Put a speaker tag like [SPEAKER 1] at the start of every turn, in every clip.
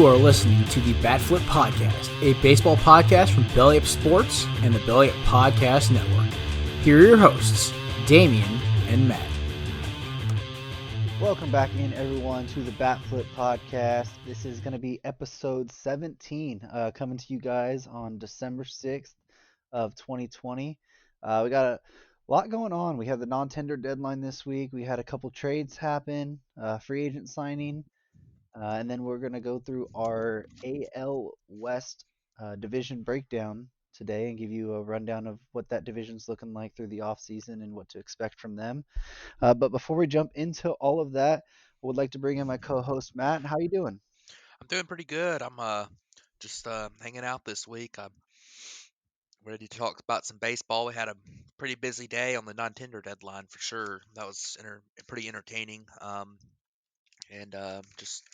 [SPEAKER 1] You are listening to the Bat Flip Podcast, a baseball podcast from Belly Up Sports and the Belly Up Podcast Network. Here are your hosts, Damian and Matt.
[SPEAKER 2] Welcome back in, everyone, to the Bat Flip Podcast. This is going to be episode 17, coming to you guys on December 6th of 2020. We got a lot going on. We have the non-tender deadline this week. We had a couple trades happen, free agent signing. And then we're going to go through our AL West division breakdown today and give you a rundown of what that division's looking like through the offseason and what to expect from them. But before we jump into all of that, I would like to bring in my co-host, Matt. How you doing?
[SPEAKER 3] I'm doing pretty good. I'm just hanging out this week. I'm ready to talk about some baseball. We had a pretty busy day on the non-tender deadline for sure. That was pretty entertaining. And just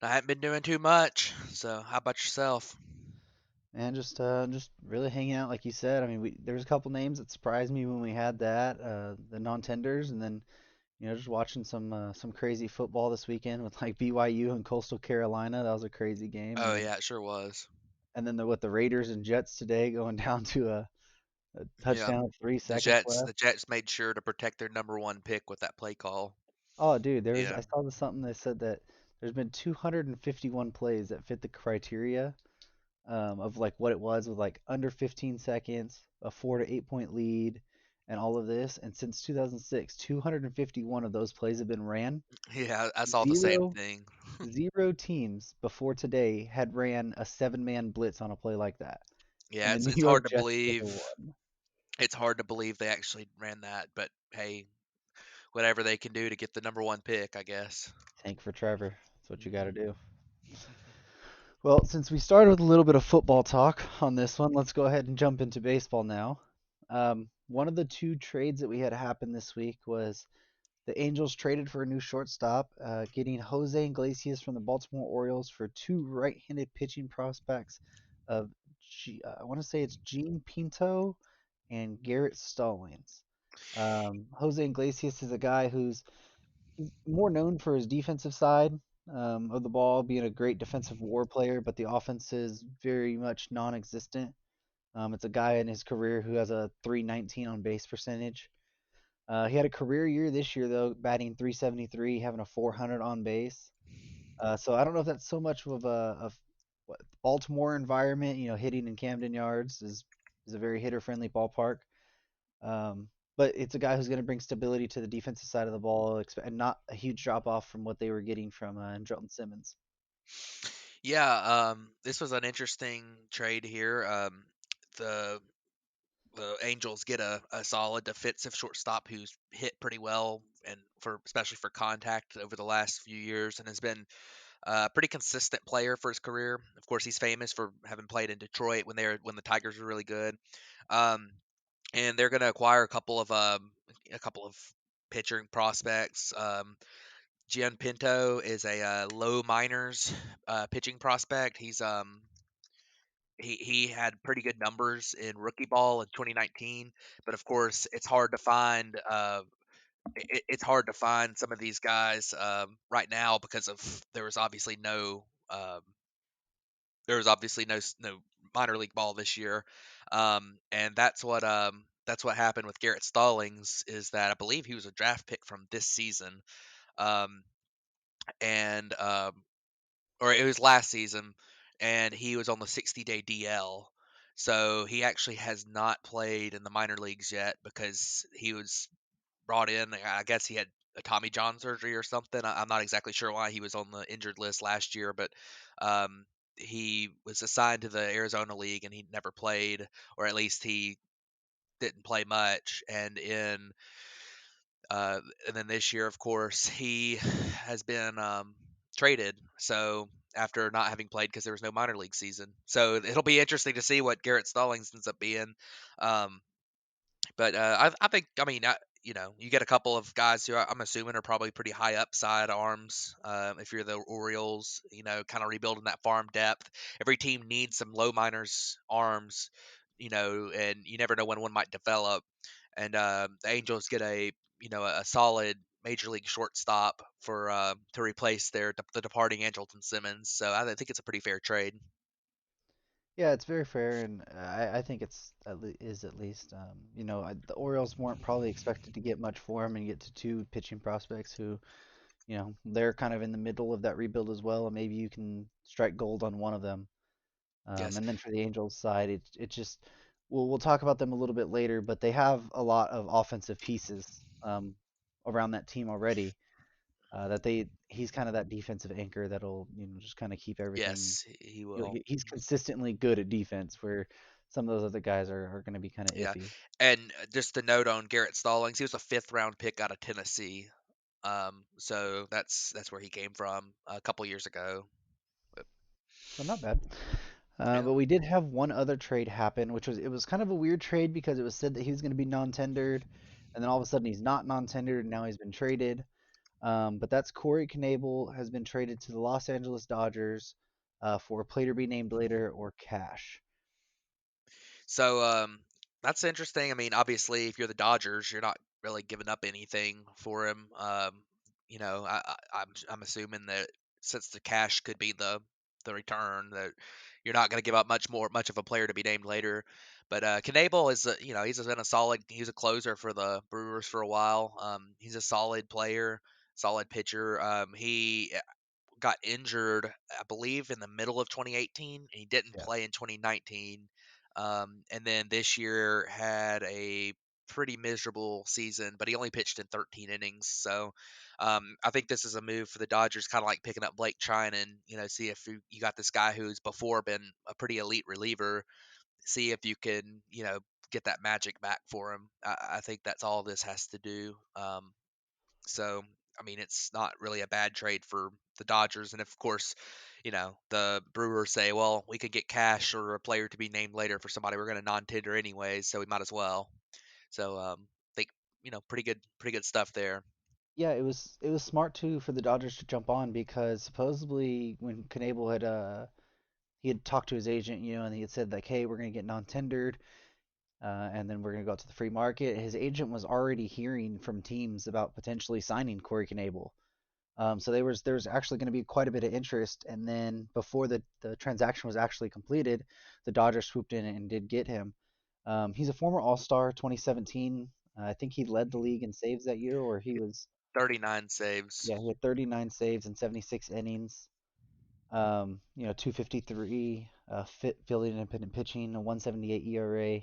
[SPEAKER 3] I haven't been doing too much. So how about yourself?
[SPEAKER 2] And just really hanging out, like you said. I mean, there's a couple names that surprised me when we had that, the non-tenders, and then just watching some crazy football this weekend with like BYU and Coastal Carolina. That was a crazy game.
[SPEAKER 3] Oh yeah, it sure was.
[SPEAKER 2] And then the Raiders and Jets today going down to a
[SPEAKER 3] Yeah,
[SPEAKER 2] touchdown with 3
[SPEAKER 3] the
[SPEAKER 2] seconds
[SPEAKER 3] Jets
[SPEAKER 2] left.
[SPEAKER 3] the Jets made sure to protect their number one pick with that play call.
[SPEAKER 2] Oh, dude,
[SPEAKER 3] Yeah.
[SPEAKER 2] I saw something that said that there's been 251 plays that fit the criteria of like what it was with like under 15 seconds, a 4 to 8 point lead, and all of this. And since 2006, 251 of those plays have been ran.
[SPEAKER 3] Yeah, I saw the same
[SPEAKER 2] Zero,
[SPEAKER 3] thing.
[SPEAKER 2] zero teams before today had ran a 7-man blitz on a play like that. And
[SPEAKER 3] Yeah,
[SPEAKER 2] the
[SPEAKER 3] it's
[SPEAKER 2] New
[SPEAKER 3] it's
[SPEAKER 2] York
[SPEAKER 3] hard to
[SPEAKER 2] Jets were the
[SPEAKER 3] believe.
[SPEAKER 2] one.
[SPEAKER 3] It's hard to believe they actually ran that, but hey, whatever they can do to get the number one pick, I guess.
[SPEAKER 2] Tank for Trevor. That's what you got to
[SPEAKER 3] Mhm.
[SPEAKER 2] do. Well, since we started with a little bit of football talk on this one, let's go ahead and jump into baseball now. One of the two trades that we had happen this week was the Angels traded for a new shortstop, getting Jose Iglesias from the Baltimore Orioles for two right-handed pitching prospects of, I want to say it's Gene Pinto and Garrett Stallings. Jose Iglesias is a guy he's more known for his defensive side of the ball, being a great defensive war player, but the offense is very much non-existent. It's a guy in his career who has a 319 on base percentage. He had a career year this year though, batting 373, having a 400 on base. So I don't know if that's so much of what Baltimore environment. Hitting in Camden Yards is a very hitter-friendly ballpark. Um, but it's a guy who's going to bring stability to the defensive side of the ball, and not a huge drop off from what they were getting from Andrelton Simmons.
[SPEAKER 3] Yeah, this was an interesting trade here. The the Angels get a solid defensive shortstop who's hit pretty well and for especially for contact over the last few years and has been a pretty consistent player for his career. Of course, he's famous for having played in Detroit when the Tigers were really good. Um, and they're going to acquire a couple of pitching prospects. Gian Pinto is a low minors pitching prospect. He had pretty good numbers in rookie ball in 2019, but of course it's hard to find some of these guys right now because of um, there was obviously no minor league ball this year, and that's what happened with Garrett Stallings is that I believe he was a draft pick from this season, um, and or it was last season, and he was on the 60-day DL. So he actually has not played in the minor leagues yet because he was brought in. I guess he had a Tommy John surgery or something. I'm not exactly sure why he was on the injured list last year, but um, he was assigned to the Arizona League and he never played, or at least he didn't play much. And then this year, of course, he has been traded. So after not having played because there was no minor league season, so it'll be interesting to see what Garrett Stallings ends up being. Um, but I think you get a couple of guys who I'm assuming are probably pretty high upside arms. If you're the Orioles, kind of rebuilding that farm depth. Every team needs some low minors arms, and you never know when one might develop. And the Angels get a solid major league shortstop for to replace the departing Andrelton Simmons. So I think it's a pretty fair trade.
[SPEAKER 2] Yeah, it's very fair, and I think it's at least. The Orioles weren't probably expected to get much for him and get to two pitching prospects who, they're kind of in the middle of that rebuild as well, and maybe you can strike gold on one of them.
[SPEAKER 3] Yes.
[SPEAKER 2] And then for the Angels side, it just we'll talk about them a little bit later, but they have a lot of offensive pieces around that team already. He's kind of that defensive anchor that'll just kind of keep everything.
[SPEAKER 3] Yes, he will.
[SPEAKER 2] He's consistently good at defense, where some of those other guys are going to be kind of
[SPEAKER 3] Yeah.
[SPEAKER 2] iffy.
[SPEAKER 3] And just a note on Garrett Stallings, he was a fifth round pick out of Tennessee. So that's where he came from a couple years ago. But,
[SPEAKER 2] So not bad.
[SPEAKER 3] yeah.
[SPEAKER 2] But we did have one other trade happen, which was kind of a weird trade because it was said that he was going to be non-tendered, and then all of a sudden he's not non-tendered, and now he's been traded. But that's Corey Knebel has been traded to the Los Angeles Dodgers for a play to be named later or cash.
[SPEAKER 3] So that's interesting. I mean, obviously, if you're the Dodgers, you're not really giving up anything for him. I'm assuming that since the cash could be the return, that you're not going to give up much of a player to be named later. But Knebel is he's been a solid. He was a closer for the Brewers for a while. He's a solid player, solid pitcher. He got injured, I believe, in the middle of 2018, and he didn't
[SPEAKER 2] Yeah.
[SPEAKER 3] play in 2019. And then this year had a pretty miserable season, but he only pitched in 13 innings. So I think this is a move for the Dodgers, kind of like picking up Blake Trinan. See if you got this guy who's before been a pretty elite reliever. See if you can, get that magic back for him. I think that's all this has to do. So, I mean, it's not really a bad trade for the Dodgers. And of course, the Brewers say, well, we could get cash or a player to be named later for somebody we're going to non-tender anyways, so we might as well. So, think, pretty good stuff there.
[SPEAKER 2] Yeah, it was smart too for the Dodgers to jump on because supposedly when Knebel had he had talked to his agent, and he had said like, hey, we're gonna get non-tendered, and then we're gonna go out to the free market. His agent was already hearing from teams about potentially signing Corey Knebel. So there was actually going to be quite a bit of interest, and then before the transaction was actually completed, the Dodgers swooped in and did get him. He's a former All-Star, 2017. I think he led the league in saves that year, or he was
[SPEAKER 3] 39 saves.
[SPEAKER 2] yeah, he had 39 saves in 76 innings. 253 fielding independent pitching, a 178 ERA.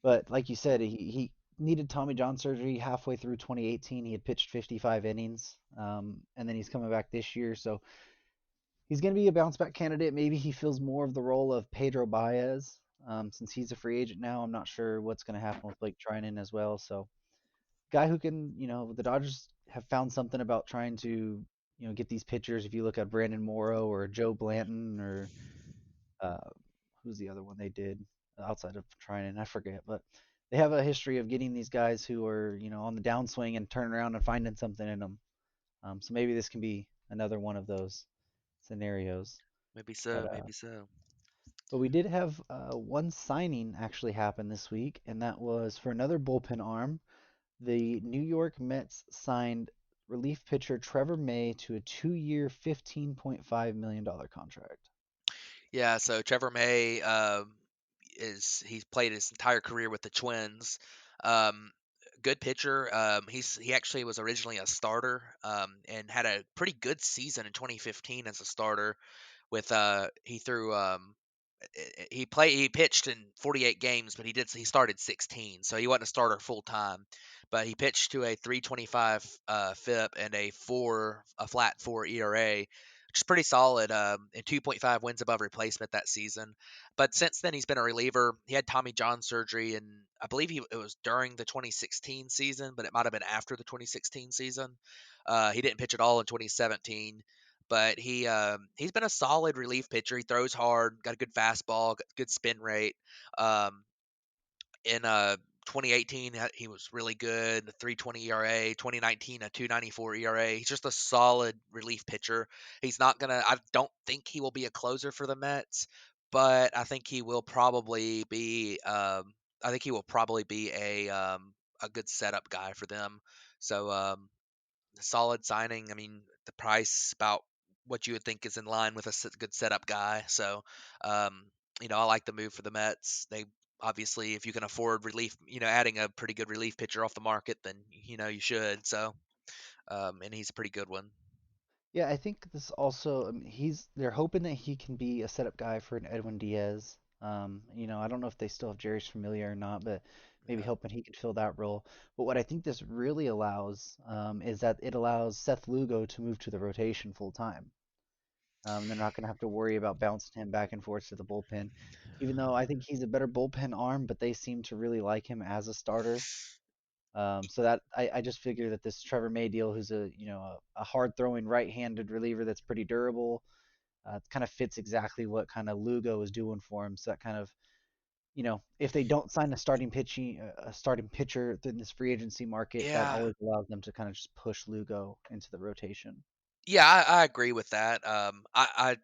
[SPEAKER 2] But like you said, he needed Tommy John surgery halfway through 2018. He had pitched 55 innings, and then he's coming back this year. So he's going to be a bounce back candidate. Maybe he fills more of the role of Pedro Baez since he's a free agent now. I'm not sure what's going to happen with Blake Trinan as well. So guy who can, the Dodgers have found something about trying to, get these pitchers. If you look at Brandon Morrow or Joe Blanton or uh, who's the other one they did outside of Trinan? I forget, but they have a history of getting these guys who are on the downswing and turning around and finding something in them. So maybe this can be another one of those scenarios.
[SPEAKER 3] Maybe
[SPEAKER 2] But
[SPEAKER 3] so, maybe so.
[SPEAKER 2] but we did have one signing actually happen this week, and that was for another bullpen arm. The New York Mets signed relief pitcher Trevor May to a 2-year, $15.5 million contract.
[SPEAKER 3] Yeah, so Trevor May he's played his entire career with the Twins. Um, Good pitcher. He actually was originally a starter and had a pretty good season in 2015 as a starter. With he threw he pitched in 48 games, but he started 16, so he wasn't a starter full time. But he pitched to a 3.25 FIP and a flat 4 ERA, which is pretty solid. And 2.5 wins above replacement that season. But since then, he's been a reliever. He had Tommy John surgery, and I believe it was during the 2016 season, but it might have been after the 2016 season. He didn't pitch at all in 2017, but he's been a solid relief pitcher. He throws hard, got a good fastball, got good spin rate. Um, in 2018, he was really good, a 3.20 ERA. 2019, a 2.94 ERA. He's just a solid relief pitcher. He's not gonna. I don't think he will be a closer for the Mets, but I think he will probably be. I think he will probably be a good setup guy for them. So solid signing. I mean, the price about what you would think is in line with a good setup guy. So um, I like the move for the Mets. They obviously, if you can afford relief, adding a pretty good relief pitcher off the market, then you should. So and he's a pretty good one.
[SPEAKER 2] Yeah, I think this also, they're hoping that he can be a setup guy for an Edwin Diaz. I don't know if they still have Jerry's Familiar or not, but maybe
[SPEAKER 3] Yeah.
[SPEAKER 2] hoping he could fill that role. But what I think this really allows is that it allows Seth Lugo to move to the rotation full time. They're not going to have to worry about bouncing him back and forth to the bullpen, even though I think he's a better bullpen arm, but they seem to really like him as a starter. So that I just figure that this Trevor May deal, who's a hard throwing right-handed reliever that's pretty durable, it kind of fits exactly what kind of Lugo is doing for him. So that kind of if they don't sign a starting pitcher in this free agency market, that
[SPEAKER 3] Yeah.
[SPEAKER 2] always allows them to kind of just push Lugo into the rotation.
[SPEAKER 3] Yeah, I agree with that. I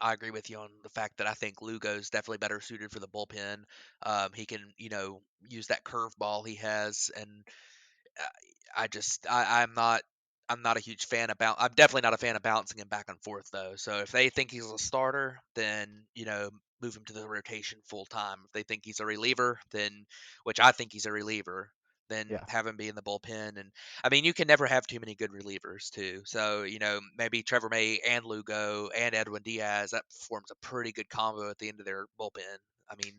[SPEAKER 3] agree with you on the fact that I think Lugo's definitely better suited for the bullpen. He can, use that curveball he has, and uh, I'm not a huge fan of I'm definitely not a fan of bouncing him back and forth though. So if they think he's a starter, then move him to the rotation full time. If they think he's a reliever, then which I think he's a reliever, then
[SPEAKER 2] Yeah.
[SPEAKER 3] have him be in the bullpen. And I mean, you can never have too many good relievers too. So maybe Trevor May and Lugo and Edwin Diaz, that forms a pretty good combo at the end of their bullpen. I mean,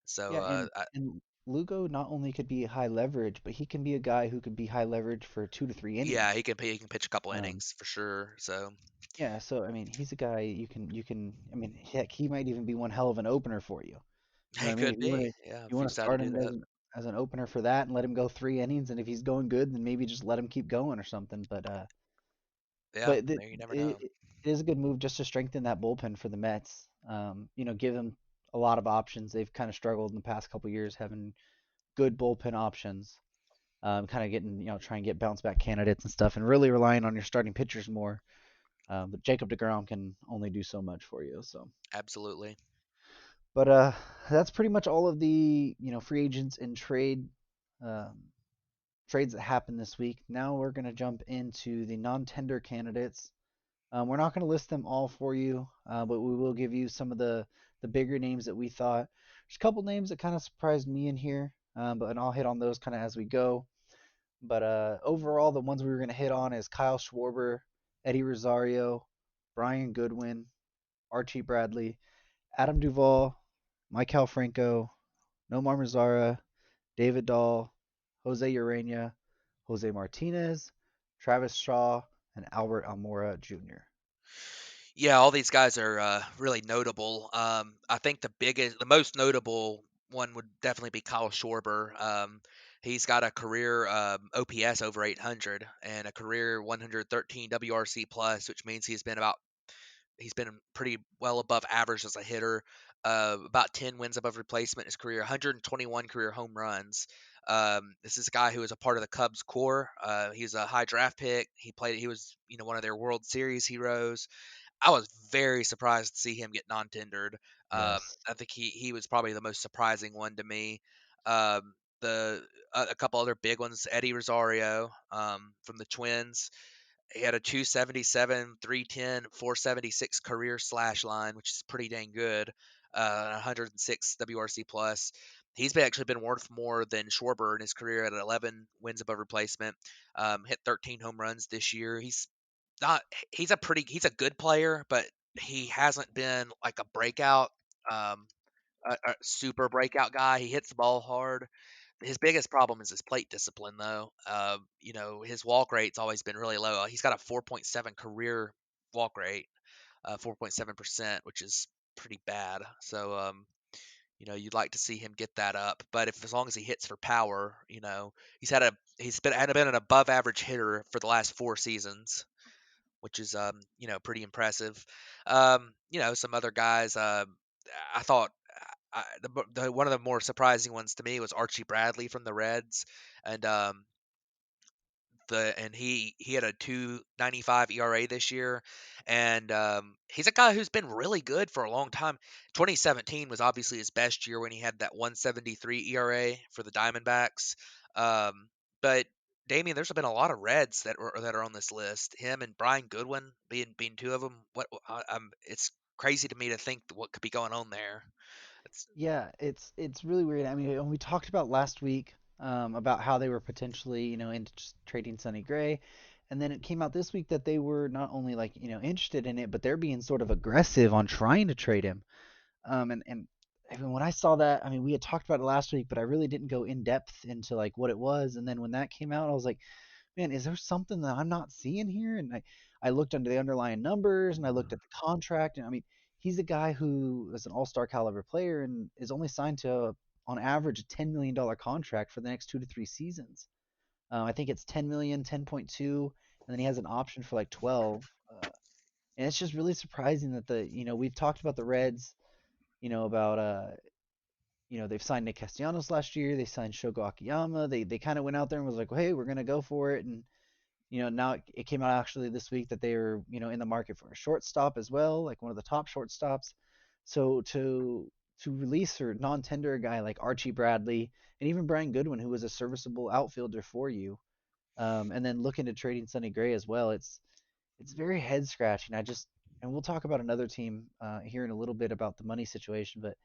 [SPEAKER 3] so
[SPEAKER 2] Yeah, and Lugo not only could be high leverage, but he can be a guy who could be high leverage for 2 to 3 innings.
[SPEAKER 3] yeah, he can pitch a couple
[SPEAKER 2] Um,
[SPEAKER 3] innings for sure. So
[SPEAKER 2] yeah, so I mean, he's a guy you can. I mean, heck, he might even be one hell of an opener for you. You know what
[SPEAKER 3] he
[SPEAKER 2] I mean?
[SPEAKER 3] could
[SPEAKER 2] If you want to,
[SPEAKER 3] be,
[SPEAKER 2] if
[SPEAKER 3] yeah,
[SPEAKER 2] you
[SPEAKER 3] if you
[SPEAKER 2] want to
[SPEAKER 3] decide to
[SPEAKER 2] start
[SPEAKER 3] do
[SPEAKER 2] him
[SPEAKER 3] that.
[SPEAKER 2] as an opener for that and let him go 3 innings, and if he's going good, then maybe just let him keep going or something.
[SPEAKER 3] Yeah,
[SPEAKER 2] But
[SPEAKER 3] you never know.
[SPEAKER 2] it is a good move just to strengthen that bullpen for the Mets. Give them a lot of options. They've kind of struggled in the past couple years having good bullpen options. Kind of getting, trying to get bounce back candidates and stuff, and really relying on your starting pitchers more. But Jacob DeGrom can only do so much for you. So,
[SPEAKER 3] Absolutely.
[SPEAKER 2] but that's pretty much all of the free agents and um, trades that happened this week. Now we're gonna jump into the non-tender candidates. We're not gonna list them all for you, but we will give you some of the bigger names that we thought. There's a couple names that kind of surprised me in here, and I'll hit on those kind of as we go. But overall, the ones we were going to hit on is Kyle Schwarber, Eddie Rosario, Brian Goodwin, Archie Bradley, Adam Duvall, Michael Franco, Nomar Mazara, David Dahl, Jose Urania, Jose Martinez, Travis Shaw, and Albert Almora Jr.
[SPEAKER 3] Yeah, all these guys are really notable. I think the most notable one would definitely be Kyle Schwarber. He's got a career OPS over 800 and a career 113 WRC plus, which means he's been pretty well above average as a hitter. About 10 wins above replacement in his career, 121 career home runs. This is a guy who was a part of the Cubs core. He's a high draft pick. He was, one of their World Series heroes. I was very surprised to see him get non-tendered.
[SPEAKER 2] Yes.
[SPEAKER 3] I think he was probably the most surprising one to me. The a couple other big ones, Eddie Rosario from the Twins. He had a 277, 310, 476 career slash line, which is pretty dang good. 106 WRC plus. Actually been worth more than Schwarber in his career at 11 wins above replacement. Hit 13 home runs this year. Not he's a good player, but he hasn't been like a breakout, um, a super breakout guy. He hits the ball hard. His biggest problem is his plate discipline, though. His walk rate's always been really low. He's got a 4.7 career walk rate, 4.7%, which is pretty bad. So, you'd like to see him get that up. But if as long as he hits for power, he's been an above average hitter for the last 4 seasons, which is pretty impressive. Some other guys. I thought one of the more surprising ones to me was Archie Bradley from the Reds, and and he had a 2.95 ERA this year, and he's a guy who's been really good for a long time. 2017 was obviously his best year when he had that 1.73 ERA for the Diamondbacks. But Damien, there's been a lot of Reds that are on this list. Him and Brian Goodwin being two of them. It's crazy to me to think what could be going on there. It's,
[SPEAKER 2] Yeah, it's really weird. I mean, we talked about last week about how they were potentially, into just trading Sonny Gray, and then it came out this week that they were not only like, interested in it, but they're being sort of aggressive on trying to trade him. And I mean, when I saw that, I mean, we had talked about it last week, but I really didn't go in depth into like what it was. And then when that came out, I was like, man, is there something that I'm not seeing here? And I looked under the underlying numbers and I looked at the contract. And I mean, he's a guy who is an all-star caliber player and is only signed to, on average, a $10 million contract for the next 2 to 3 seasons. I think it's 10 million, 10.2, and then he has an option for like 12. And it's just really surprising that we've talked about the Reds, about they've signed Nick Castellanos last year. They signed Shogo Akiyama. They kind of went out there and was like, well, hey, we're gonna go for it. And now it came out actually this week that they are in the market for a shortstop as well, like one of the top shortstops. So to release or non-tender a guy like Archie Bradley and even Brian Goodwin, who was a serviceable outfielder for you, and then look into trading Sonny Gray as well, it's very head scratching. And we'll talk about another team here in a little bit about the money situation, but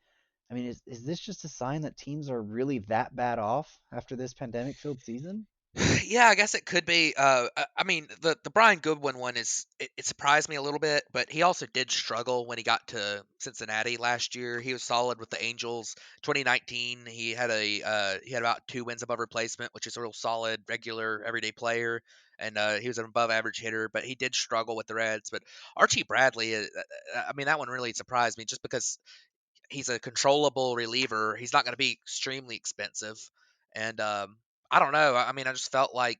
[SPEAKER 2] I mean, is this just a sign that teams are really that bad off after this pandemic-filled season?
[SPEAKER 3] Yeah, I guess it could be. I mean, the Brian Goodwin one it surprised me a little bit, but he also did struggle when he got to Cincinnati last year. He was solid with the Angels. 2019, he had about 2 wins above replacement, which is a real solid, regular, everyday player, and he was an above average hitter. But he did struggle with the Reds. But Archie Bradley, I mean, that one really surprised me, just because he's a controllable reliever. He's not going to be extremely expensive, and I don't know. I mean, I just felt like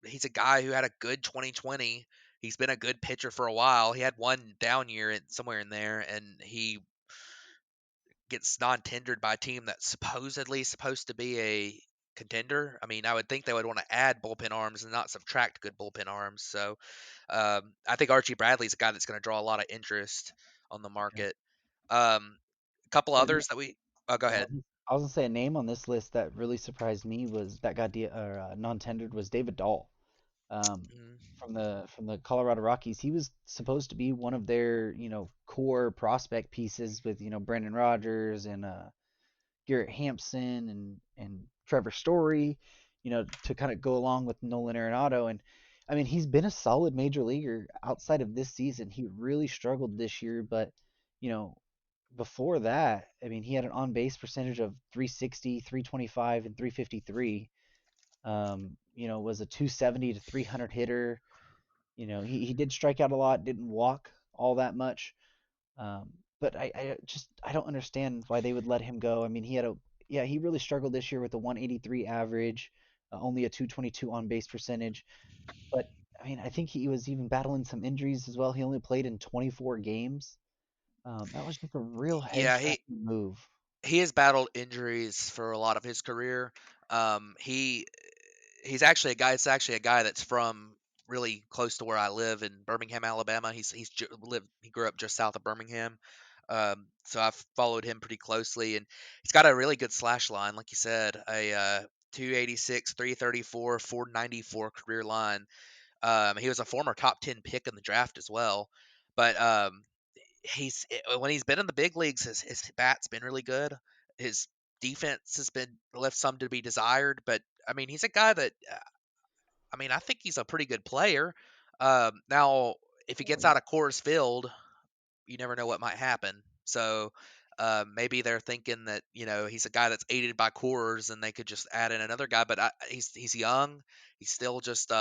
[SPEAKER 3] he's a guy who had a good 2020. He's been a good pitcher for a while. He had one down year somewhere in there, and he gets non-tendered by a team that's supposedly supposed to be a contender. I mean, I would think they would want to add bullpen arms and not subtract good bullpen arms. So I think Archie Bradley's a guy that's going to draw a lot of interest on the
[SPEAKER 2] Yeah.
[SPEAKER 3] market. A couple
[SPEAKER 2] Yeah,
[SPEAKER 3] others that we. Oh, go
[SPEAKER 2] yeah,
[SPEAKER 3] ahead.
[SPEAKER 2] I was gonna say a name on this list that really surprised me was that got non-tendered was David Dahl,
[SPEAKER 3] Mm.
[SPEAKER 2] from the Colorado Rockies. He was supposed to be one of their core prospect pieces with Brandon Rogers and Garrett Hampson and Trevor Story, to kind of go along with Nolan Arenado. And I mean, he's been a solid major leaguer outside of this season. He really struggled this year, but you know, before that, I mean, he had an on base percentage of 360, 325, and 353. Was a 270 to 300 hitter. He did strike out a lot, didn't walk all that much. Um, but I don't understand why they would let him go. I mean, he really struggled this year with a 183 average, only a 222 on base percentage. But I mean, I think he was even battling some injuries as well. He only played in 24 games. That was just a real head
[SPEAKER 3] Yeah,
[SPEAKER 2] scratching move.
[SPEAKER 3] he has battled injuries for a lot of his career. He's actually a guy. It's actually a guy that's from really close to where I live in Birmingham, Alabama. He grew up just south of Birmingham. So I've followed him pretty closely, and he's got a really good slash line, like you said, a 286, 334, 494 career line. He was a former top 10 pick in the draft as well. But when he's been in the big leagues, his bat's been really good. His defense has been left some to be desired, but I mean, he's a guy that I mean, I think he's a pretty good player. Now, if he gets out of Coors Field, you never know what might happen. So maybe they're thinking that he's a guy that's aided by Coors, and they could just add in another guy. But he's young. He's still just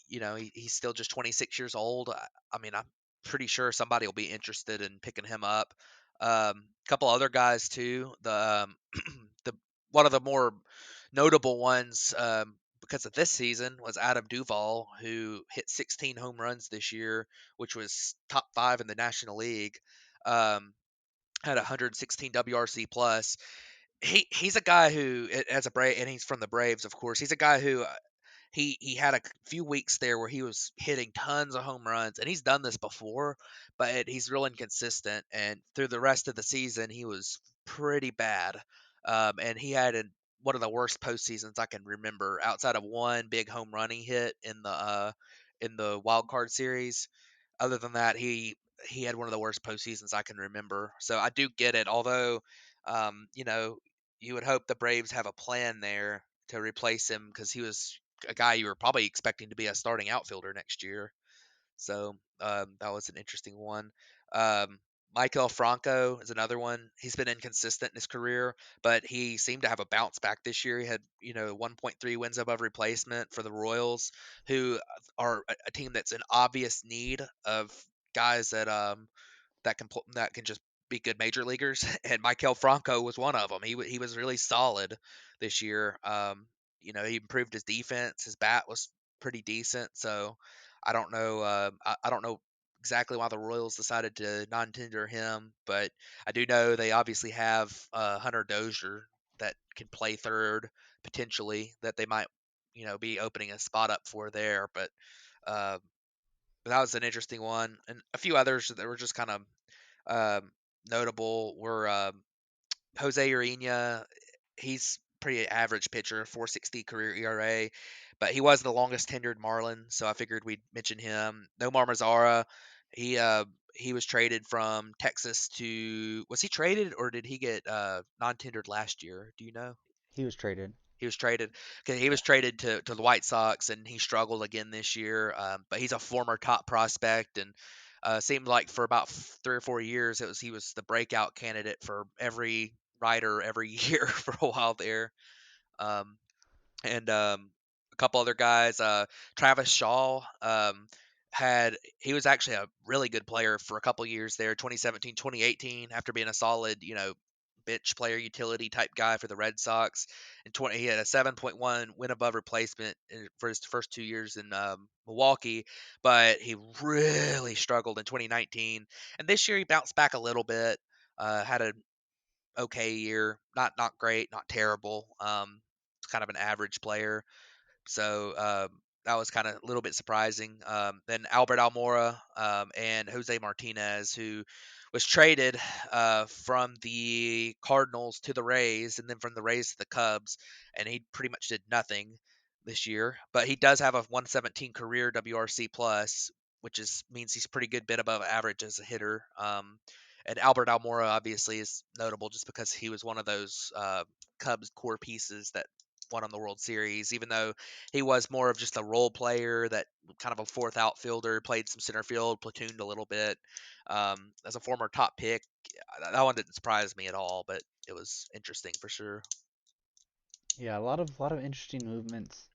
[SPEAKER 3] he's still just 26 years old. I mean, I'm pretty sure somebody will be interested in picking him up. A couple other guys too. The one of the more notable ones because of this season was Adam Duvall, who hit 16 home runs this year, which was top 5 in the National League. Um, had 116 WRC plus. He's a guy who, as a Brave, and he's from the Braves, of course. He's a guy who he had a few weeks there where he was hitting tons of home runs, and he's done this before, but he's real inconsistent. And through the rest of the season, he was pretty bad. And he had one of the worst postseasons I can remember, outside of one big home run he hit in the wild card series. Other than that, he had one of the worst postseasons I can remember. So I do get it. Although, you know, you would hope the Braves have a plan there to replace him, because he was a guy you were probably expecting to be a starting outfielder next year. So that was an interesting one. Um, Michael Franco is another one. He's been inconsistent in his career, but he seemed to have a bounce back this year. He had 1.3 wins above replacement for the Royals, who are a team that's in obvious need of guys that can just be good major leaguers, and Michael Franco was one of them. He was really solid this year. He improved his defense. His bat was pretty decent. So I don't know. I don't know exactly why the Royals decided to non-tender him, but I do know they obviously have Hunter Dozier that can play third potentially, that they might be opening a spot up for there. Uh, but that was an interesting one, and a few others that were just kind of notable were Jose Urena. He's pretty average pitcher, 4.60 career ERA, but he was the longest tenured Marlin, so I figured we'd mention him. Nomar Mazara, he was traded from Texas to. Was he traded, or did he get non-tendered last year? Do you know?
[SPEAKER 2] He was traded.
[SPEAKER 3] He was traded. Okay, he was traded to the White Sox, and he struggled again this year. But he's a former top prospect, and seemed like for about 3 or 4 years he was the breakout candidate for every writer every year for a while there. Um, and a couple other guys. Travis Shaw, he was actually a really good player for a couple years there, 2017, 2018, after being a solid, bench player, utility type guy for the Red Sox. He had a 7.1 win above replacement for his first 2 years in Milwaukee, but he really struggled in 2019. And this year he bounced back a little bit. Had an okay year, not great, not terrible. Kind of an average player. So that was kind of a little bit surprising. Then Albert Almora and Jose Martinez, who was traded from the Cardinals to the Rays, and then from the Rays to the Cubs, and he pretty much did nothing this year. But he does have a 117 career WRC plus, which means he's a pretty good bit above average as a hitter. And Albert Almora obviously is notable just because he was one of those Cubs core pieces that won on the World Series, even though he was more of just a role player, that kind of a fourth outfielder, played some center field, platooned a little bit. As a former top pick, that one didn't surprise me at all, but it was interesting for sure.
[SPEAKER 2] Yeah, a lot of interesting movements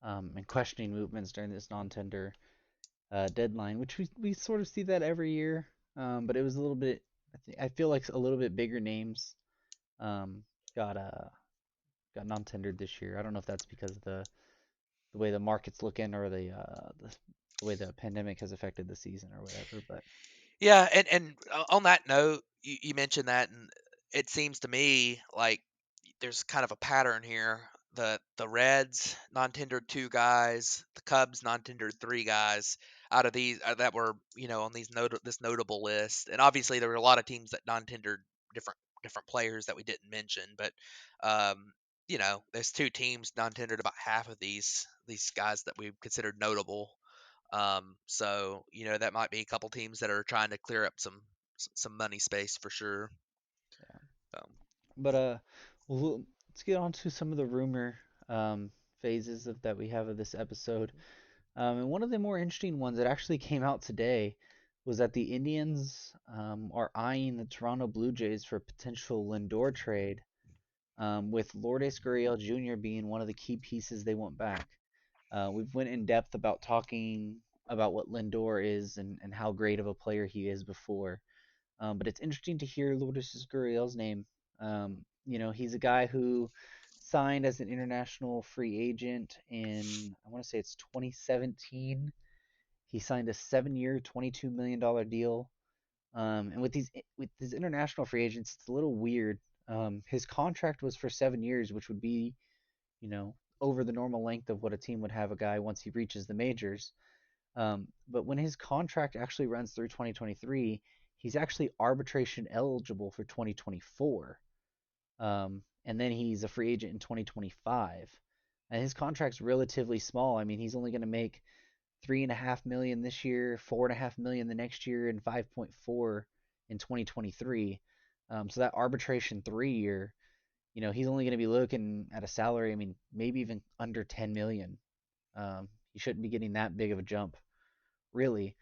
[SPEAKER 2] and questioning movements during this non-tender deadline, which we sort of see that every year. But it was a little bit. I feel like a little bit bigger names um, got got non-tendered this year. I don't know if that's because of the way the market's looking, or the way the pandemic has affected the season or whatever. But
[SPEAKER 3] Yeah, and on that note, you mentioned that, and it seems to me like there's kind of a pattern here. The Reds non-tendered 2 guys, the Cubs non-tendered 3 guys out of these that were on this notable list, and obviously there were a lot of teams that non-tendered different players that we didn't mention, but there's 2 teams non-tendered about half of these guys that we considered notable. So that might be a couple teams that are trying to clear up some money space for sure.
[SPEAKER 2] yeah.
[SPEAKER 3] So.
[SPEAKER 2] But let's get on to some of the rumor um, phases that we have of this episode. And one of the more interesting ones that actually came out today was that the Indians are eyeing the Toronto Blue Jays for a potential Lindor trade, with Lourdes Gurriel Jr. being one of the key pieces they want back. We've went in depth about talking about what Lindor is and how great of a player he is before. But it's interesting to hear Lourdes Gurriel's name. He's a guy who signed as an international free agent in, I want to say it's 2017. He signed a 7-year, $22 million deal. And with these international free agents, it's a little weird. His contract was for 7 years, which would be, you know, over the normal length of what a team would have a guy once he reaches the majors. But when his contract actually runs through 2023, he's actually arbitration eligible for 2024. And then he's a free agent in 2025. And his contract's relatively small. I mean, he's only going to make 3.5 million this year, 4.5 million the next year, and 5.4 in 2023. So that arbitration 3 year, he's only going to be looking at a salary. I mean, maybe even under 10 million. He shouldn't be getting that big of a jump, really.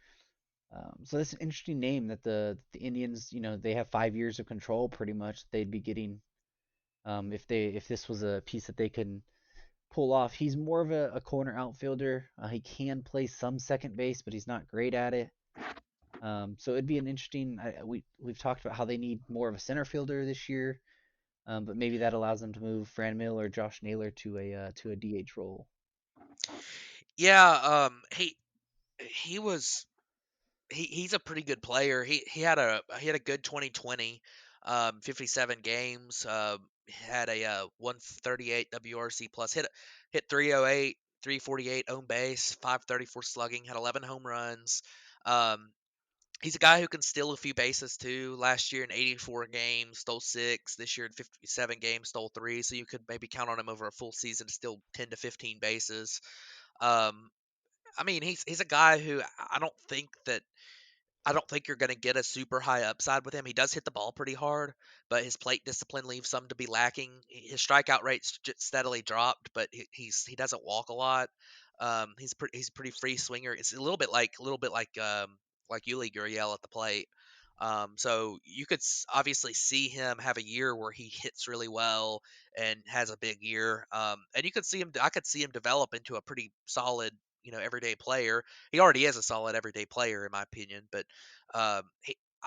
[SPEAKER 2] So that's an interesting name that the Indians, they have 5 years of control pretty much. They'd be getting if this was a piece that they can pull off. He's more of a corner outfielder. He can play some second base, but he's not great at it. So it'd be an interesting. We've talked about how they need more of a center fielder this year, but maybe that allows them to move Franmil or Josh Naylor to a DH role.
[SPEAKER 3] Yeah, he was he's a pretty good player. He had a good 2020, 57 games. Had a 138 WRC plus. Hit 308, 348 on base, 534 slugging. Had 11 home runs. Um, he's a guy who can steal a few bases too. Last year in 84 games, stole 6. This year in 57 games, stole 3. So you could maybe count on him over a full season to steal 10 to 15 bases. Um, I mean, he's a guy who I don't think you're going to get a super high upside with him. He does hit the ball pretty hard, but his plate discipline leaves some to be lacking. His strikeout rate's steadily dropped, but he doesn't walk a lot. He's a pretty free swinger. It's a little bit like Yuli Gurriel at the plate. So you could obviously see him have a year where he hits really well and has a big year. And you could see him. I could see him develop into a pretty solid, everyday player. He already is a solid everyday player in my opinion, but I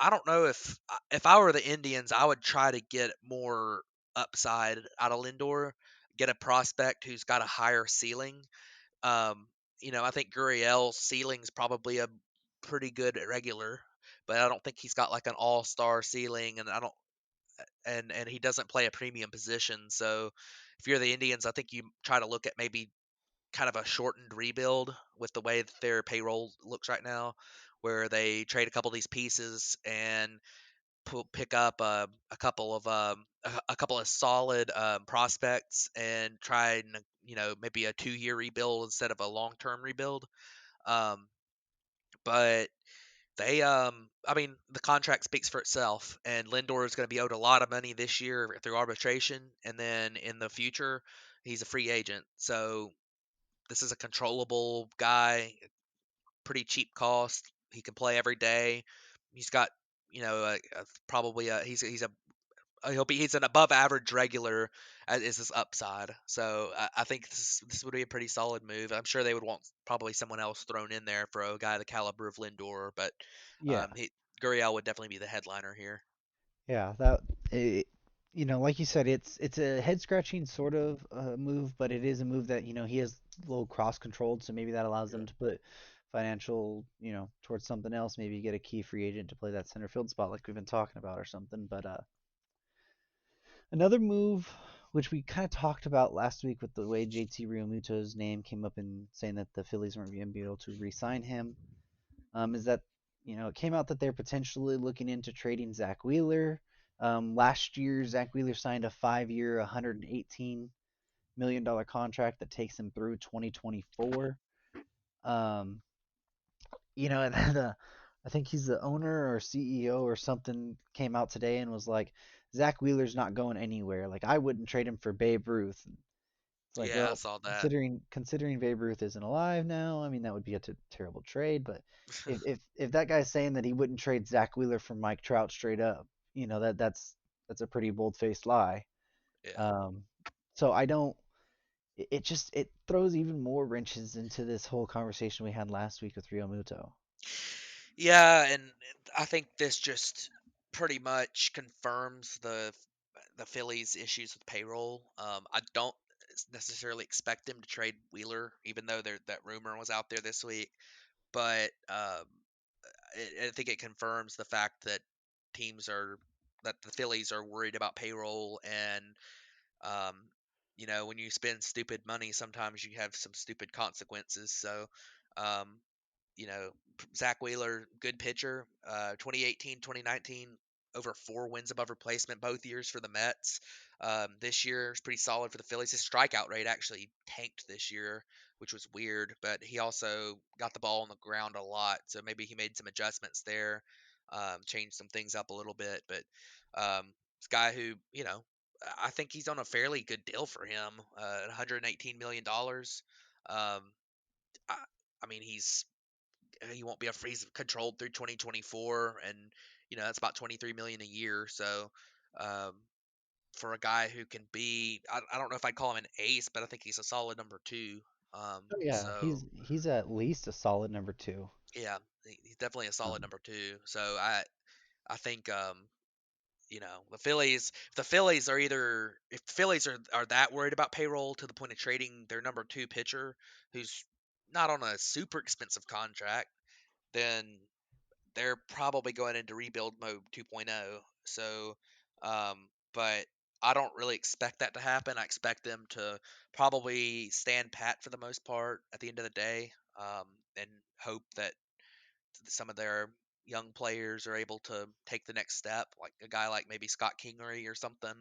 [SPEAKER 3] don't know if I were the Indians, I would try to get more upside out of Lindor, get a prospect who's got a higher ceiling. Um, I think Gurriel's ceiling's probably a pretty good regular, but I don't think he's got like an all-star ceiling, and I don't and he doesn't play a premium position. So if you're the Indians, I think you try to look at maybe kind of a shortened rebuild with the way that their payroll looks right now, where they trade a couple of these pieces and pick up a couple of solid prospects and try and maybe a 2 year rebuild instead of a long term rebuild. Um, but I mean, the contract speaks for itself, and Lindor is going to be owed a lot of money this year through arbitration, and then in the future, he's a free agent. So this is a controllable guy, pretty cheap cost. He can play every day. He's got, probably he's an above average regular as is his upside. So I think this would be a pretty solid move. I'm sure they would want probably someone else thrown in there for a guy the caliber of Lindor, but
[SPEAKER 2] Yeah,
[SPEAKER 3] Gurriel would definitely be the headliner here.
[SPEAKER 2] yeah. Like you said, it's a head scratching sort of move, but it is a move that he has a little cross controlled, so maybe that allows them to put financial, towards something else. Maybe get a key free agent to play that center field spot like we've been talking about or something. But another move, which we kind of talked about last week with the way JT Realmuto's name came up in saying that the Phillies weren't going to be able to re-sign him, is that it came out that they're potentially looking into trading Zach Wheeler. Last year, Zach Wheeler signed a 5-year, $118 million contract that takes him through 2024. Um, and then I think he's the owner or CEO or something came out today and was like, Zach Wheeler's not going anywhere. Like I wouldn't trade him for Babe Ruth. It's like,
[SPEAKER 3] Yeah, I
[SPEAKER 2] well,
[SPEAKER 3] saw that.
[SPEAKER 2] considering Babe Ruth isn't alive now, I mean that would be a terrible trade. But if that guy's saying that he wouldn't trade Zach Wheeler for Mike Trout straight up, that's a pretty bold faced lie.
[SPEAKER 3] Yeah.
[SPEAKER 2] Um, so I don't. It throws even more wrenches into this whole conversation we had last week with Rio Muto.
[SPEAKER 3] Yeah, and I think this just pretty much confirms the Phillies' issues with payroll. I don't necessarily expect them to trade Wheeler, even though that rumor was out there this week. But I think it confirms the fact that teams are that the Phillies are worried about payroll and um, when you spend stupid money, sometimes you have some stupid consequences. So, um, Zach Wheeler, good pitcher. 2018, 2019, over 4 wins above replacement both years for the Mets. This year is pretty solid for the Phillies. His strikeout rate actually tanked this year, which was weird, but he also got the ball on the ground a lot. So maybe he made some adjustments there, changed some things up a little bit. But this guy who, I think he's on a fairly good deal for him, $118 million. Um, I, I mean, he won't be a he's controlled through 2024, and that's about 23 million a year. So um, for a guy who can be, I don't know if I'd call him an ace, but I think he's a solid number two.
[SPEAKER 2] Oh yeah,
[SPEAKER 3] So
[SPEAKER 2] he's at least a solid number two.
[SPEAKER 3] yeah, he's definitely a solid
[SPEAKER 2] Um,
[SPEAKER 3] number two. So I think the Phillies are either, if the Phillies are that worried about payroll to the point of trading their number two pitcher, who's not on a super expensive contract, then they're probably going into rebuild mode 2.0. So, but I don't really expect that to happen. I expect them to probably stand pat for the most part at the end of the day, and hope that some of their young players are able to take the next step, like a guy like maybe Scott Kingery or something.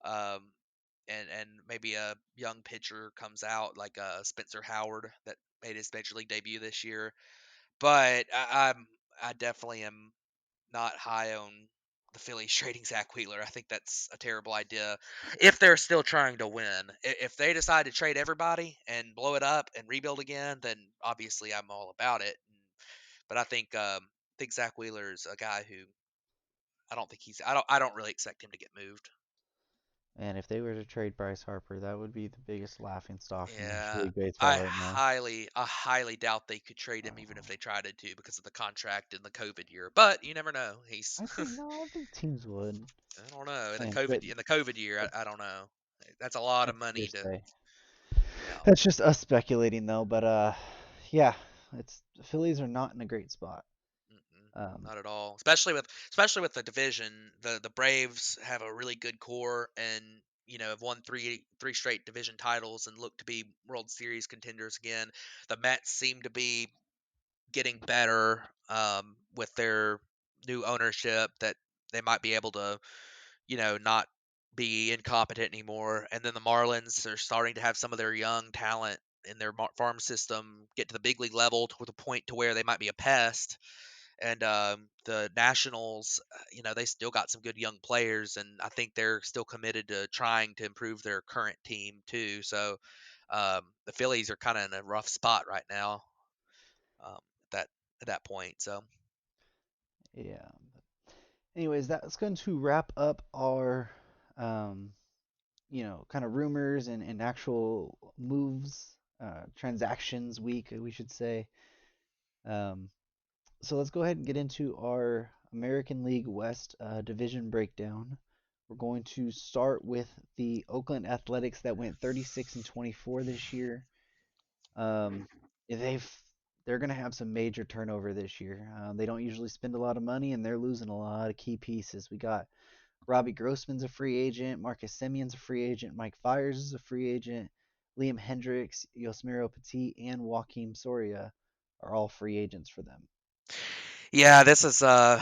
[SPEAKER 3] Um, and maybe a young pitcher comes out like Spencer Howard that made his major league debut this year. But I definitely am not high on the Phillies trading Zach Wheeler. I think that's a terrible idea if they're still trying to win. If they decide to trade everybody and blow it up and rebuild again, then obviously I'm all about it. But I think Zach Wheeler is a guy who I don't really expect him to get moved.
[SPEAKER 2] and if they were to trade Bryce Harper, that would be the biggest laughing stock in Major
[SPEAKER 3] Yeah,
[SPEAKER 2] League Baseball
[SPEAKER 3] I
[SPEAKER 2] right now.
[SPEAKER 3] highly, I highly doubt they could trade him even if they tried to because of the contract in the COVID year. But you never know. He's
[SPEAKER 2] I think no, I think teams would.
[SPEAKER 3] I don't know. In the
[SPEAKER 2] Man,
[SPEAKER 3] COVID in the COVID year, I
[SPEAKER 2] that's
[SPEAKER 3] don't know. That's a lot of
[SPEAKER 2] that's
[SPEAKER 3] money to
[SPEAKER 2] hearsay.
[SPEAKER 3] yeah.
[SPEAKER 2] That's just us speculating though, but yeah, it's the Phillies are not in a great spot.
[SPEAKER 3] Mm-mm,
[SPEAKER 2] Um,
[SPEAKER 3] not at all. Especially with the division, the Braves have a really good core and have won three straight division titles and look to be World Series contenders again. The Mets seem to be getting better with their new ownership, that they might be able to not be incompetent anymore. And then the Marlins are starting to have some of their young talent in their farm system get to the big league level to the point to where they might be a pest. And the Nationals, they still got some good young players, and I think they're still committed to trying to improve their current team too. So the Phillies are kind of in a rough spot right now, um, at that point. So
[SPEAKER 2] yeah. Anyways, that's going to wrap up our um, kind of rumors and actual moves, transactions week, we should say. Um, so let's go ahead and get into our American League West division breakdown. We're going to start with the Oakland Athletics that went 36-24 this year. Um, they've they're going to have some major turnover this year. They don't usually spend a lot of money, and they're losing a lot of key pieces. We got Robbie Grossman's a free agent, Marcus Semien's a free agent, Mike Fiers is a free agent, Liam Hendricks, Yosmiro Petit, and Joaquim Soria are all free agents for them.
[SPEAKER 3] yeah, that's a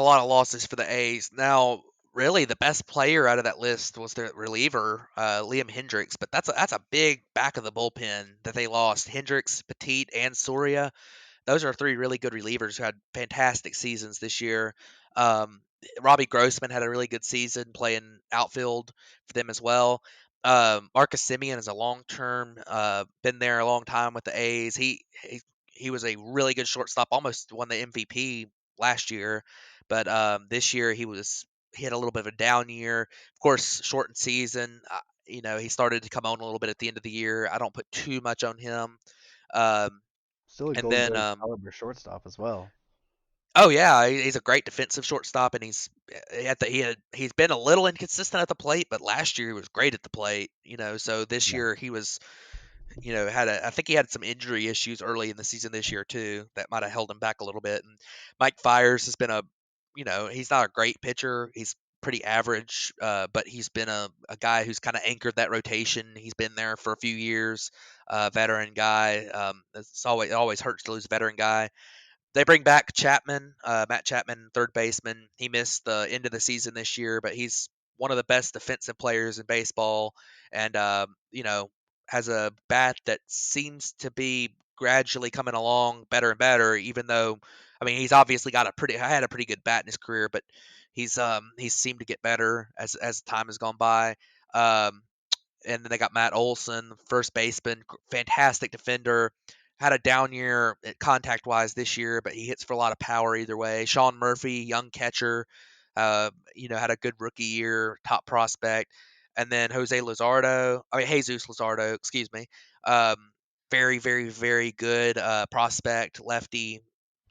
[SPEAKER 3] lot of losses for the A's. Now, really, the best player out of that list was their reliever, Liam Hendricks. But that's a big back of the bullpen that they lost. Hendricks, Petit, and Soria. Those are three really good relievers who had fantastic seasons this year. Um, Robbie Grossman had a really good season playing outfield for them as well. Marcus Semien is a long term, been there a long time with the A's. He was a really good shortstop, almost won the MVP last year, but this year he had a little bit of a down year. Of course, shortened season. He started to come on a little bit at the end of the year. I don't put too much on him. Um,
[SPEAKER 2] Still a
[SPEAKER 3] and
[SPEAKER 2] Gold
[SPEAKER 3] then,
[SPEAKER 2] Glove caliber shortstop as well.
[SPEAKER 3] oh yeah, he's a great defensive shortstop, and he's been a little inconsistent at the plate, but last year he was great at the plate. So this
[SPEAKER 2] Yeah.
[SPEAKER 3] year he was, I think he had some injury issues early in the season this year too that might have held him back a little bit. And Mike Fiers has been he's not a great pitcher. He's pretty average, but he's been a guy who's kind of anchored that rotation. He's been there for a few years, veteran guy. It always hurts to lose a veteran guy. They bring back Chapman, Matt Chapman, third baseman. He missed the end of the season this year, but he's one of the best defensive players in baseball, and has a bat that seems to be gradually coming along better and better. Even though, I mean, he's obviously had a pretty good bat in his career, but he's seemed to get better as time has gone by. Um, and then they got Matt Olson, first baseman, fantastic defender. Had a down year contact wise this year, but he hits for a lot of power either way. Sean Murphy, young catcher, had a good rookie year, top prospect. And then Jesus Luzardo, excuse me. Um, very, very, very good prospect, lefty.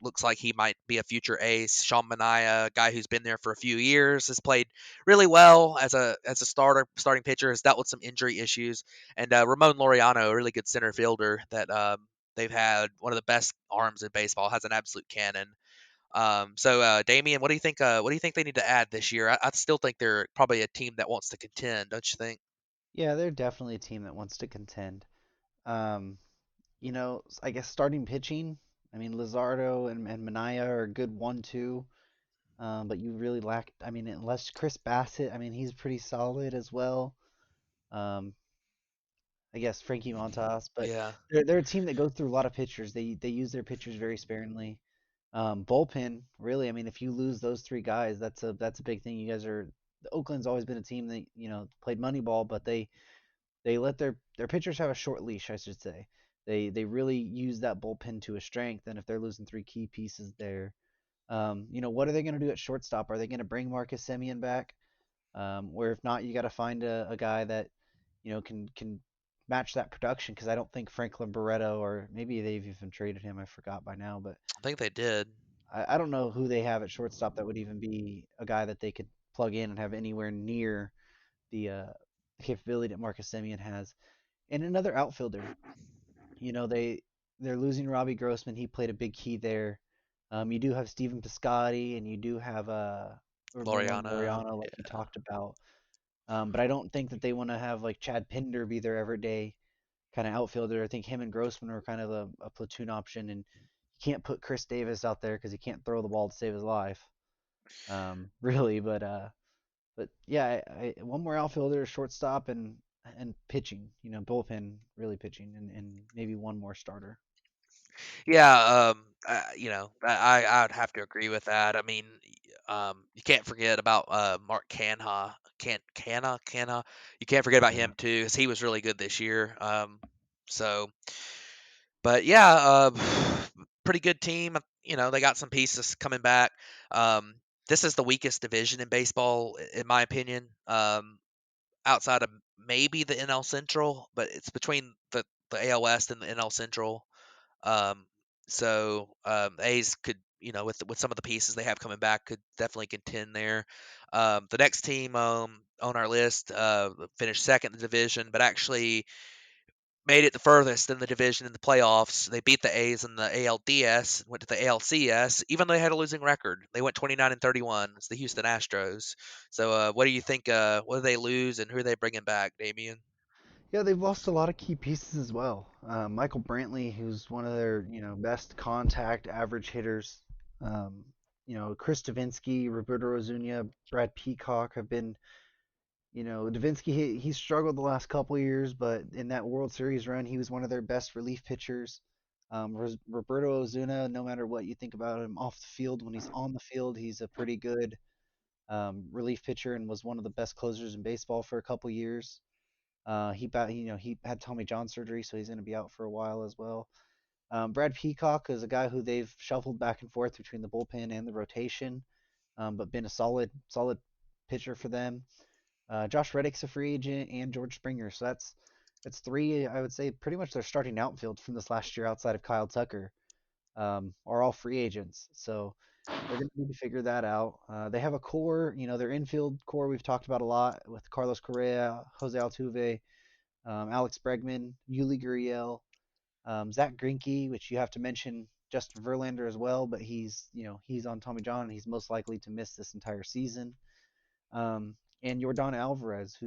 [SPEAKER 3] Looks like he might be a future ace. Sean Manaea, a guy who's been there for a few years, has played really well as a starting pitcher. Has dealt with some injury issues, and Ramon Laureano, a really good center fielder that they've had one of the best arms in baseball. Has an absolute cannon. Damian, what do you think? What do you think they need to add this year? I still think they're probably a team that wants to contend, don't you think?
[SPEAKER 2] Yeah, they're definitely a team that wants to contend. Um, I guess starting pitching. I mean, Lizardo and Minaya are a good 1-2. But you really lack. I mean, unless Chris Bassett. I mean, he's pretty solid as well. Um, I guess Frankie Montas, but
[SPEAKER 3] Yeah,
[SPEAKER 2] they're a team that goes through a lot of pitchers. They use their pitchers very sparingly. Bullpen, really. I mean, if you lose those three guys, that's a big thing. You guys are Oakland's always been a team that played Moneyball, but they let their pitchers have a short leash, I should say. They really use that bullpen to a strength, and if they're losing three key pieces there, what are they going to do at shortstop? Are they going to bring Marcus Semien back? Or if not, you got to find a guy that can match that production because I don't think Franklin Barreto or maybe they've even traded him. I forgot by now, but
[SPEAKER 3] I think they did.
[SPEAKER 2] I don't know who they have at shortstop that would even be a guy that they could plug in and have anywhere near the capability that Marcus Semien has. And another outfielder, they're losing Robbie Grossman. He played a big key there. You do have Steven Piscotty and you do have Ramon
[SPEAKER 3] Laureano.
[SPEAKER 2] Laureano, like you talked about. But I don't think that they want to have like Chad Pinder be their everyday kind of outfielder. I think him and Grossman are kind of a platoon option, and you can't put Chris Davis out there because he can't throw the ball to save his life, really. But yeah, one more outfielder, shortstop, and pitching. Bullpen really pitching, and maybe one more starter.
[SPEAKER 3] Yeah, I would have to agree with that. I mean, you can't forget about Mark Canha. Canha. You can't forget about
[SPEAKER 2] Yeah.
[SPEAKER 3] him too, because he was really good this year. So, but yeah, pretty good team. They got some pieces coming back. Um, this is the weakest division in baseball, in my opinion. Outside of maybe the NL Central, but it's between the AL West and the NL Central. Um, A's could, with some of the pieces they have coming back, could definitely contend there. The next team on our list finished second in the division, but actually made it the furthest in the division in the playoffs. They beat the A's in the ALDS, went to the ALCS, even though they had a losing record. They went 29-31. It's the Houston Astros. So, what do you think? What do they lose, and who are they bringing back, Damien?
[SPEAKER 2] Yeah, they've lost a lot of key pieces as well. Michael Brantley, who's one of their best contact average hitters. Um, Chris Davinsky, Roberto Ozuna, Brad Peacock have been. Davinsky he struggled the last couple of years, but in that World Series run, he was one of their best relief pitchers. Roberto Ozuna, no matter what you think about him off the field, when he's on the field, he's a pretty good relief pitcher and was one of the best closers in baseball for a couple years. He had Tommy John surgery, so he's going to be out for a while as well. Brad Peacock is a guy who they've shuffled back and forth between the bullpen and the rotation, but been a solid pitcher for them. Josh Reddick's a free agent, and George Springer. So that's three. I would say pretty much their starting outfield from this last year, outside of Kyle Tucker, are all free agents. So they're going to need to figure that out. They have a core, their infield core we've talked about a lot with Carlos Correa, Jose Altuve, Alex Bregman, Yuli Gurriel, Zach Greinke, which you have to mention Justin Verlander as well, but he's on Tommy John and he's most likely to miss this entire season. and Yordan Alvarez,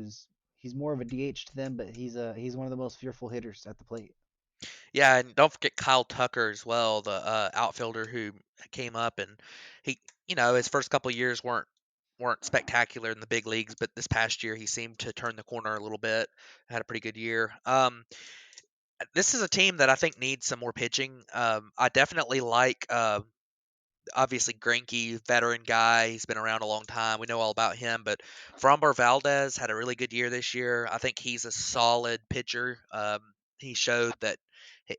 [SPEAKER 2] he's more of a DH to them, but he's one of the most fearful hitters at the plate.
[SPEAKER 3] Yeah, and don't forget Kyle Tucker as well, the outfielder who came up, and he, his first couple years weren't spectacular in the big leagues, but this past year he seemed to turn the corner a little bit. Had a pretty good year. This is a team that I think needs some more pitching. I definitely like obviously Greinke, veteran guy. He's been around a long time. We know all about him. But Framber Valdez had a really good year this year. I think he's a solid pitcher. He showed that,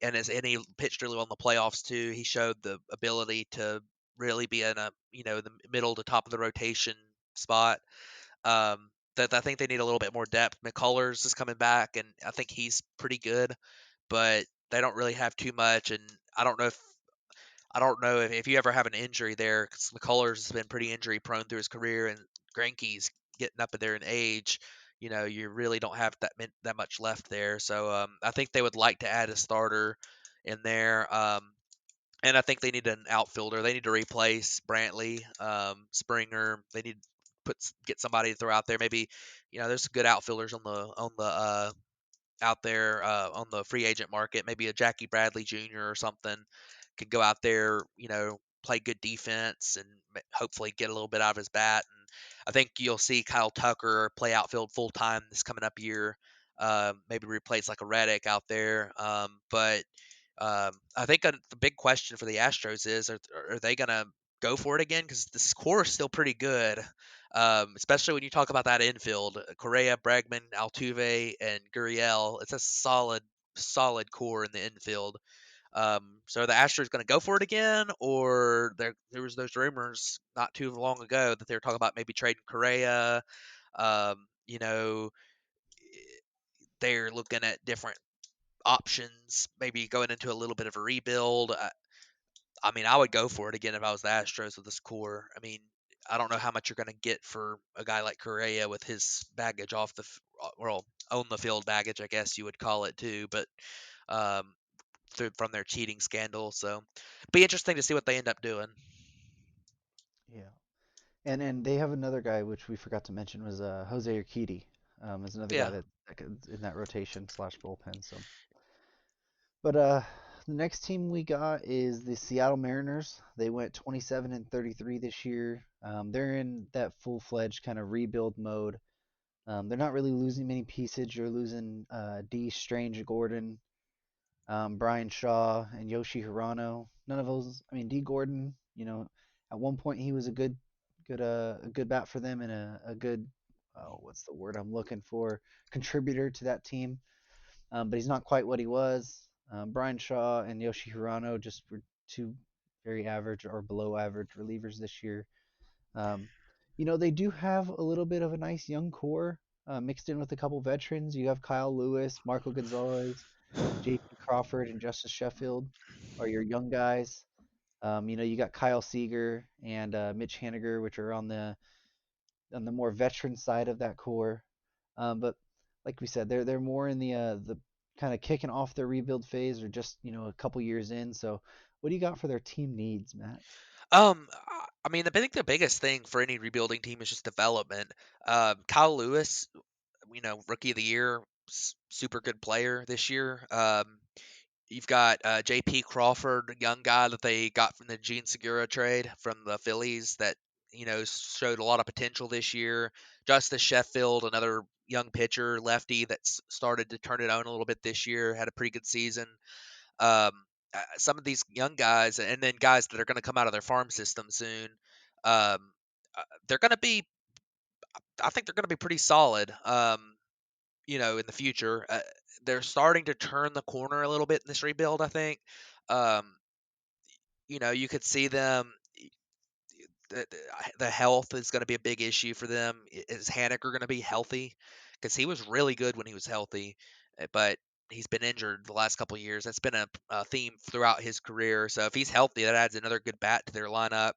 [SPEAKER 3] and he pitched really well in the playoffs too. He showed the ability to really be in a the middle to top of the rotation spot. That I think they need a little bit more depth. McCullers is coming back, and I think he's pretty good, but they don't really have too much. And I don't know if you ever have an injury there, because McCullers has been pretty injury prone through his career, and Greinke's getting up there in age. You really don't have that much left there. So I think they would like to add a starter in there, and I think they need an outfielder. They need to replace Brantley, Springer. They need to get somebody to throw out there. Maybe there's some good outfielders on the out there on the free agent market. Maybe a Jackie Bradley Jr. or something could go out there, play good defense and hopefully get a little bit out of his bat. And I think you'll see Kyle Tucker play outfield full time this coming up year. Maybe replace like a Reddick out there. But I think the big question for the Astros is: are they going to go for it again? Because the score is still pretty good, especially when you talk about that infield: Correa, Bregman, Altuve, and Gurriel. It's a solid core in the infield. So are the Astros going to go for it again, or there was those rumors not too long ago that they were talking about maybe trading Correa. Um, you know, they're looking at different options, maybe going into a little bit of a rebuild. I mean, I would go for it again if I was the Astros with this core. I mean, I don't know how much you're going to get for a guy like Correa with his baggage off well, on the field baggage, I guess you would call it too, but um, from their cheating scandal. So, be interesting to see what they end up doing.
[SPEAKER 2] Yeah. And they have another guy which we forgot to mention was Jose Urquidy. Is another guy
[SPEAKER 3] Yeah.
[SPEAKER 2] that could, in that rotation slash bullpen. So, but the next team we got is the Seattle Mariners. They went 27-33 this year. They're in that full-fledged kind of rebuild mode. They're not really losing many pieces. You're losing D. Strange Gordon, Brian Shaw, and Yoshi Hirano. None of those. I mean, D. Gordon. At one point he was a good bat for them and a good what's the word I'm looking for, contributor to that team. But he's not quite what he was. Brian Shaw and Yoshi Hirano just were two very average or below average relievers this year. Um, they do have a little bit of a nice young core mixed in with a couple veterans. You have Kyle Lewis, Marco Gonzalez, J.P. Crawford, and Justice Sheffield are your young guys. You got Kyle Seager and Mitch Haniger, which are on the more veteran side of that core. But like we said, they're more in the kind of kicking off their rebuild phase or just a couple years in. So what do you got for their team needs, Matt?
[SPEAKER 3] I mean, I think the biggest thing for any rebuilding team is just development. Kyle Lewis, rookie of the year, super good player this year. You've got J.P. Crawford, a young guy that they got from the Gene Segura trade from the Phillies that showed a lot of potential this year. Justice Sheffield, another young pitcher, lefty that's started to turn it on a little bit this year, had a pretty good season. Um, some of these young guys, and then guys that are going to come out of their farm system soon, um, they're going to be. I think they're going to be pretty solid. In the future. They're starting to turn the corner a little bit in this rebuild, I think. Um, you could see them. The, the health is going to be a big issue for them. Is Haneker going to be healthy? Because he was really good when he was healthy, but he's been injured the last couple of years. That's been a theme throughout his career. So if he's healthy, that adds another good bat to their lineup.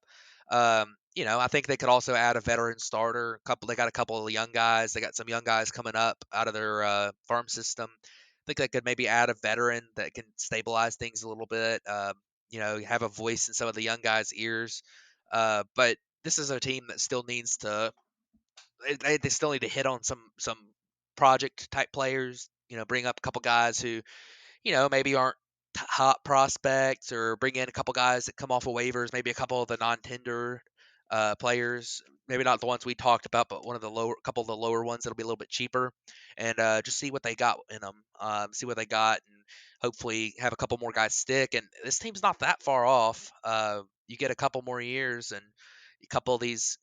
[SPEAKER 3] I think they could also add a veteran starter. They got a couple of young guys. They got some young guys coming up out of their farm system. I think they could maybe add a veteran that can stabilize things a little bit. Have a voice in some of the young guys' ears. But this is a team that still needs to they still need to hit on some project type players. Bring up a couple guys who maybe aren't hot prospects, or bring in a couple guys that come off of waivers, maybe a couple of the non-tender players, maybe not the ones we talked about, but one of the couple of the lower ones that'll be a little bit cheaper, and just see what they got in them, see what they got, and hopefully have a couple more guys stick. And this team's not that far off. You get a couple more years, and a couple of these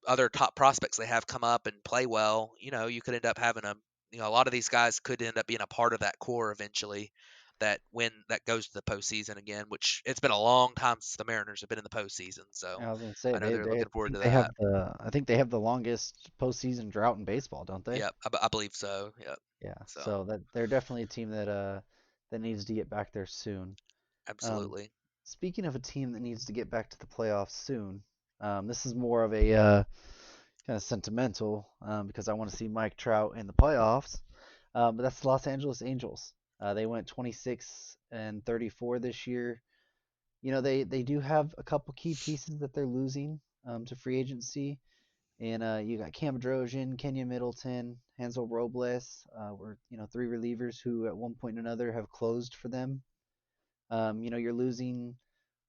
[SPEAKER 3] other top prospects they have come up and play well, you could end up having a lot of these guys could end up being a part of that core eventually, that goes to the postseason again, which it's been a long time since the Mariners have been in the postseason. So
[SPEAKER 2] I was gonna say
[SPEAKER 3] I know they're
[SPEAKER 2] they
[SPEAKER 3] looking
[SPEAKER 2] I
[SPEAKER 3] forward
[SPEAKER 2] think
[SPEAKER 3] to
[SPEAKER 2] they have
[SPEAKER 3] that.
[SPEAKER 2] the longest postseason drought in baseball, don't they?
[SPEAKER 3] Yep, I believe so. Yep.
[SPEAKER 2] Yeah.
[SPEAKER 3] So
[SPEAKER 2] So that they're definitely a team that needs to get back there soon. Um,
[SPEAKER 3] absolutely.
[SPEAKER 2] Speaking of a team that needs to get back to the playoffs soon, this is more of a kind of sentimental because I want to see Mike Trout in the playoffs. But that's the Los Angeles Angels. They went 26 and 34 this year. They do have a couple key pieces that they're losing to free agency. And you got Cam Drosian, Kenya Middleton, Hansel Robles, were three relievers who at one point or another have closed for them. You're losing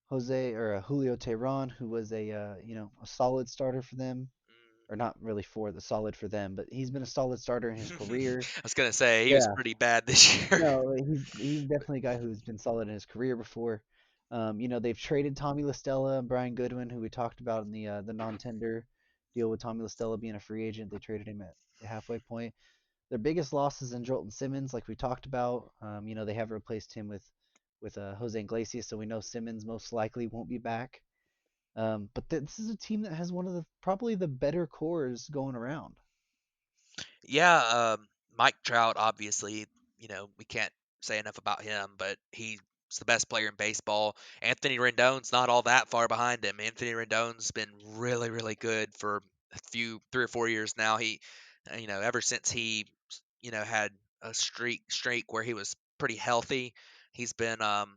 [SPEAKER 2] Julio Teheran, who was a solid starter for them, or not really for the solid for them, but he's been a solid starter in his career.
[SPEAKER 3] I was gonna say he was
[SPEAKER 2] Yeah,
[SPEAKER 3] pretty bad this year.
[SPEAKER 2] no, he's definitely a guy who's been solid in his career before. They've traded Tommy La Stella and Brian Goodwin, who we talked about in the non-tender deal with Tommy La Stella being a free agent. They traded him at the halfway point. Their biggest loss is in Jolton Simmons, like we talked about. They have replaced him with Jose Iglesias, so we know Simmons most likely won't be back. But this is a team that has one of the probably the better cores going around.
[SPEAKER 3] Yeah, Mike Trout, obviously, we can't say enough about him, but he's the best player in baseball. Anthony Rendon's not all that far behind him. Anthony Rendon's been really, really good for a few, 3 or 4 years now. Ever since he, had a streak where he was pretty healthy, he's been, a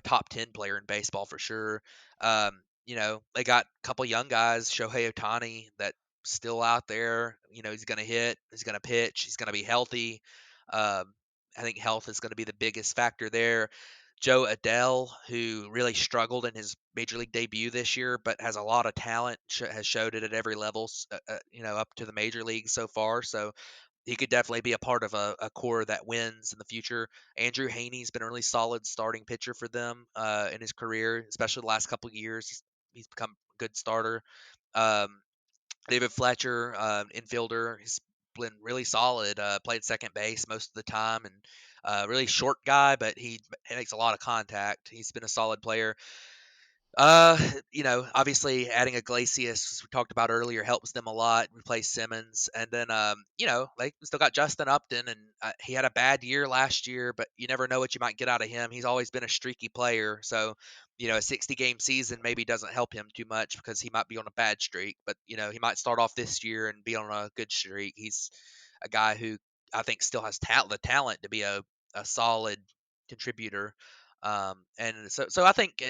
[SPEAKER 3] top 10 player in baseball for sure. They got a couple young guys, Shohei Ohtani, that still out there. He's going to hit, he's going to pitch, he's going to be healthy. Um, I think health is going to be the biggest factor there. Joe Adele, who really struggled in his major league debut this year, but has a lot of talent, has showed it at every level, up to the major league so far. So he could definitely be a part of a core that wins in the future. Andrew Haney's been a really solid starting pitcher for them in his career, especially the last couple of years. He's become a good starter. Um, David Fletcher, infielder, he's been really solid. Played second base most of the time, and really short guy, but he makes a lot of contact. He's been a solid player. Obviously adding Iglesias, as we talked about earlier, helps them a lot. Replace Simmons, and then they still got Justin Upton, and he had a bad year last year, but you never know what you might get out of him. He's always been a streaky player, so a 60-game season maybe doesn't help him too much because he might be on a bad streak, but he might start off this year and be on a good streak. He's a guy who I think still has the talent to be a solid contributor. And so I think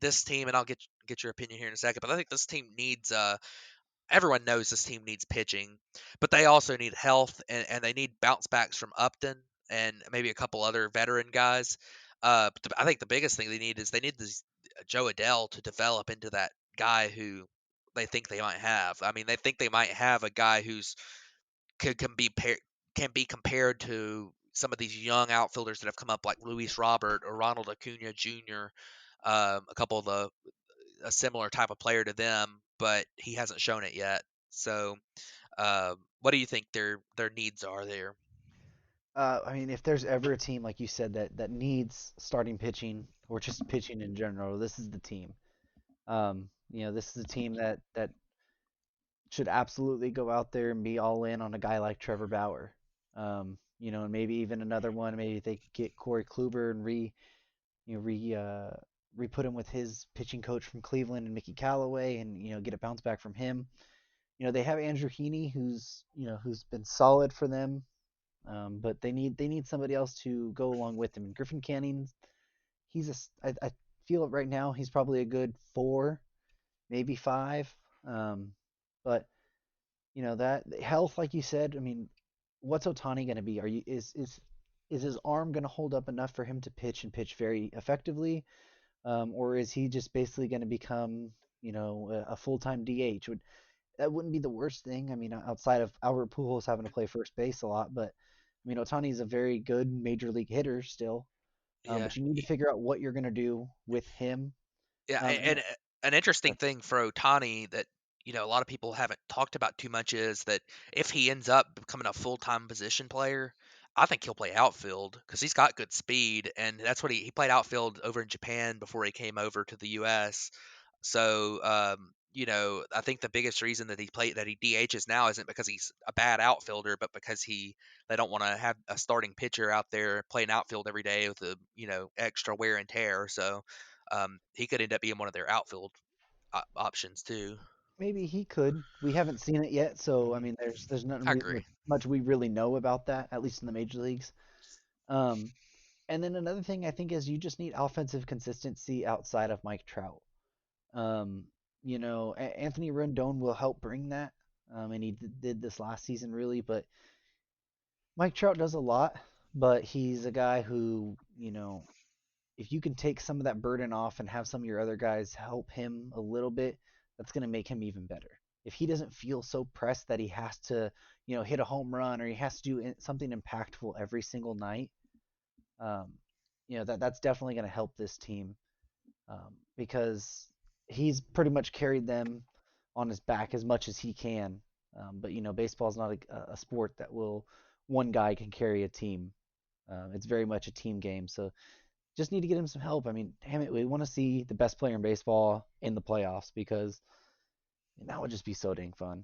[SPEAKER 3] this team, and I'll get your opinion here in a second, but I think this team needs everyone knows this team needs pitching, but they also need health, and they need bounce backs from Upton and maybe a couple other veteran guys. But I think the biggest thing they need this Joe Adele to develop into that guy who they think they might have. I mean, they think they might have a guy who's can be compared to some of these young outfielders that have come up, like Luis Robert or Ronald Acuna Jr., a couple of a similar type of player to them, but he hasn't shown it yet. So, what do you think their needs are there?
[SPEAKER 2] I mean, if there's ever a team like you said that needs starting pitching or just pitching in general, this is the team. This is a team that should absolutely go out there and be all in on a guy like Trevor Bauer. And maybe even another one. Maybe they could get Corey Kluber and you know, re put him with his pitching coach from Cleveland and Mickey Callaway, and get a bounce back from him. They have Andrew Heaney, who's been solid for them, but they need somebody else to go along with him. And Griffin Canning, I feel it right now. He's probably a good 4, maybe 5. But that health, like you said. I mean, what's Otani going to be? Are you is his arm going to hold up enough for him to pitch and pitch very effectively, or is he just basically going to become, a full-time DH? That wouldn't be the worst thing. I mean, outside of Albert Pujols having to play first base a lot, but I mean, Otani's a very good major league hitter still.
[SPEAKER 3] Yeah.
[SPEAKER 2] But you need to figure out what you're going to do with him.
[SPEAKER 3] Yeah,
[SPEAKER 2] And
[SPEAKER 3] an interesting thing for Otani that a lot of people haven't talked about too much is that if he ends up becoming a full-time position player, I think he'll play outfield because he's got good speed, and that's what he played outfield over in Japan before he came over to the U.S. So, I think the biggest reason that he DHs now isn't because he's a bad outfielder, but because they don't want to have a starting pitcher out there playing outfield every day with the extra wear and tear. So, he could end up being one of their outfield options too.
[SPEAKER 2] maybe he could. We haven't seen it yet, so I
[SPEAKER 3] Hmm.
[SPEAKER 2] mean, there's not
[SPEAKER 3] I agree.
[SPEAKER 2] much we really know about that, at least in the major leagues. Um, and then another thing I think is you just need offensive consistency outside of Mike Trout. Um, Anthony Rendon will help bring that, and he did this last season really. But Mike Trout does a lot, but he's a guy who, if you can take some of that burden off and have some of your other guys help him a little bit, that's going to make him even better. If he doesn't feel so pressed that he has to, hit a home run or he has to do something impactful every single night, um, that's definitely going to help this team, because he's pretty much carried them on his back as much as he can. But baseball is not a sport that will one guy can carry a team. It's very much a team game. So just need to get him some help. I mean, damn it, we want to see the best player in baseball in the playoffs because that would just be so dang fun.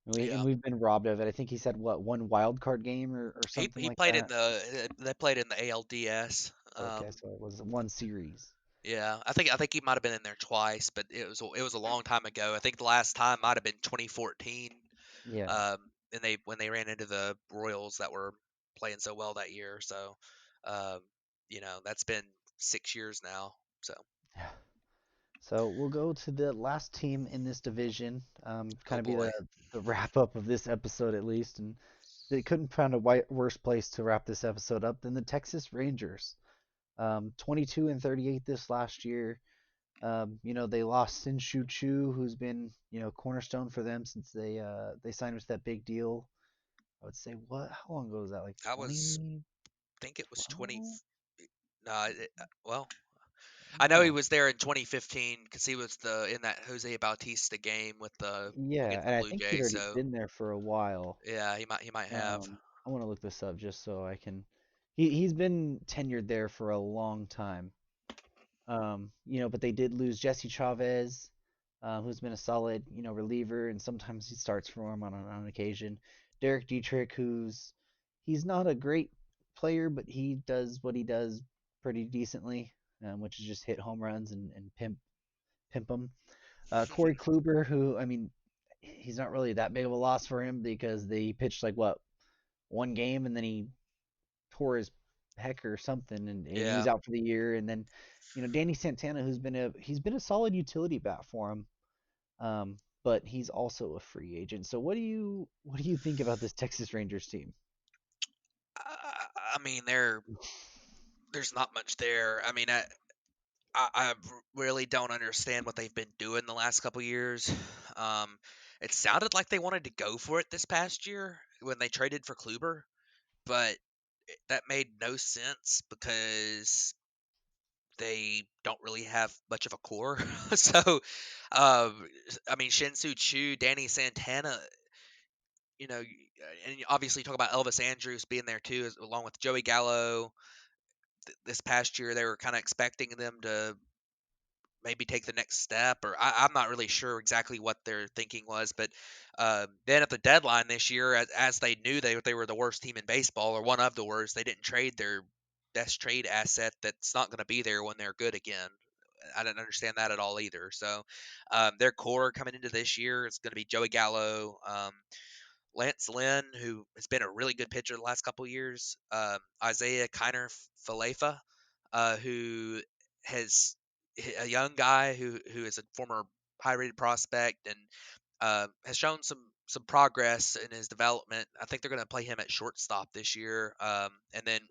[SPEAKER 2] And
[SPEAKER 3] Yeah,
[SPEAKER 2] we've been robbed of it. I think he said what, one wild card game or something
[SPEAKER 3] he
[SPEAKER 2] like
[SPEAKER 3] played in
[SPEAKER 2] that.
[SPEAKER 3] the they played in the ALDS.
[SPEAKER 2] Okay, so it was one series.
[SPEAKER 3] Yeah, I think he might have been in there twice, but it was a long time ago. I think the last time might have been 2014.
[SPEAKER 2] Yeah.
[SPEAKER 3] Um, and they when they ran into the Royals that were playing so well that year. So, um, that's been 6 years now. So,
[SPEAKER 2] Yeah. So we'll go to the last team in this division.
[SPEAKER 3] oh
[SPEAKER 2] Kind of be the
[SPEAKER 3] boy,
[SPEAKER 2] wrap up of this episode at least, and they couldn't find a worse place to wrap this episode up than the Texas Rangers. 22-38 this last year. They lost Shin-Soo Choo, who's been cornerstone for them since they signed with that big deal. I would say what? How long ago was that? Like
[SPEAKER 3] I was
[SPEAKER 2] 2012?
[SPEAKER 3] think it was 20.
[SPEAKER 2] I
[SPEAKER 3] No, well,
[SPEAKER 2] don't
[SPEAKER 3] I know he
[SPEAKER 2] know.
[SPEAKER 3] was there in 2015 because he was the in that Jose Bautista game with the
[SPEAKER 2] Yeah,
[SPEAKER 3] against
[SPEAKER 2] and
[SPEAKER 3] the
[SPEAKER 2] I
[SPEAKER 3] Blue
[SPEAKER 2] think he'd
[SPEAKER 3] Jays.
[SPEAKER 2] already
[SPEAKER 3] So
[SPEAKER 2] been there for a while.
[SPEAKER 3] yeah, he might have.
[SPEAKER 2] I want to look this up just so I can. He's been tenured there for a long time. But they did lose Jesse Chavez, who's been a solid, reliever, and sometimes he starts for him on occasion. Derek Dietrich, he's not a great player, but he does what he does pretty decently, which is just hit home runs and pimp them. Corey Kluber, who I mean, he's not really that big of a loss for him because they pitched like what, one game and then he tore his heck or something, and he's
[SPEAKER 3] Yeah.
[SPEAKER 2] out for the year. And then, Danny Santana, he's been a solid utility bat for him, but he's also a free agent. So what do you think about this Texas Rangers team?
[SPEAKER 3] I mean, there's not much there. I mean, I really don't understand what they've been doing the last couple years. Um, it sounded like they wanted to go for it this past year when they traded for Kluber, but that made no sense because they don't really have much of a core. So, I mean, Shin-Soo Choo, Danny Santana, and you obviously talk about Elvis Andrews being there too, along with Joey Gallo. This past year, they were kind of expecting them to maybe take the next step, or I'm not really sure exactly what their thinking was. But then at the deadline this year, as they knew they were the worst team in baseball or one of the worst, they didn't trade their best trade asset that's not going to be there when they're good again. I didn't understand that at all either. So their core coming into this year is going to be Joey Gallo, Lance Lynn, who has been a really good pitcher the last couple of years, Isaiah Kiner Falefa, who has a young guy who is a former high rated prospect and has shown some progress in his development. I think they're going to play him at shortstop this year, and then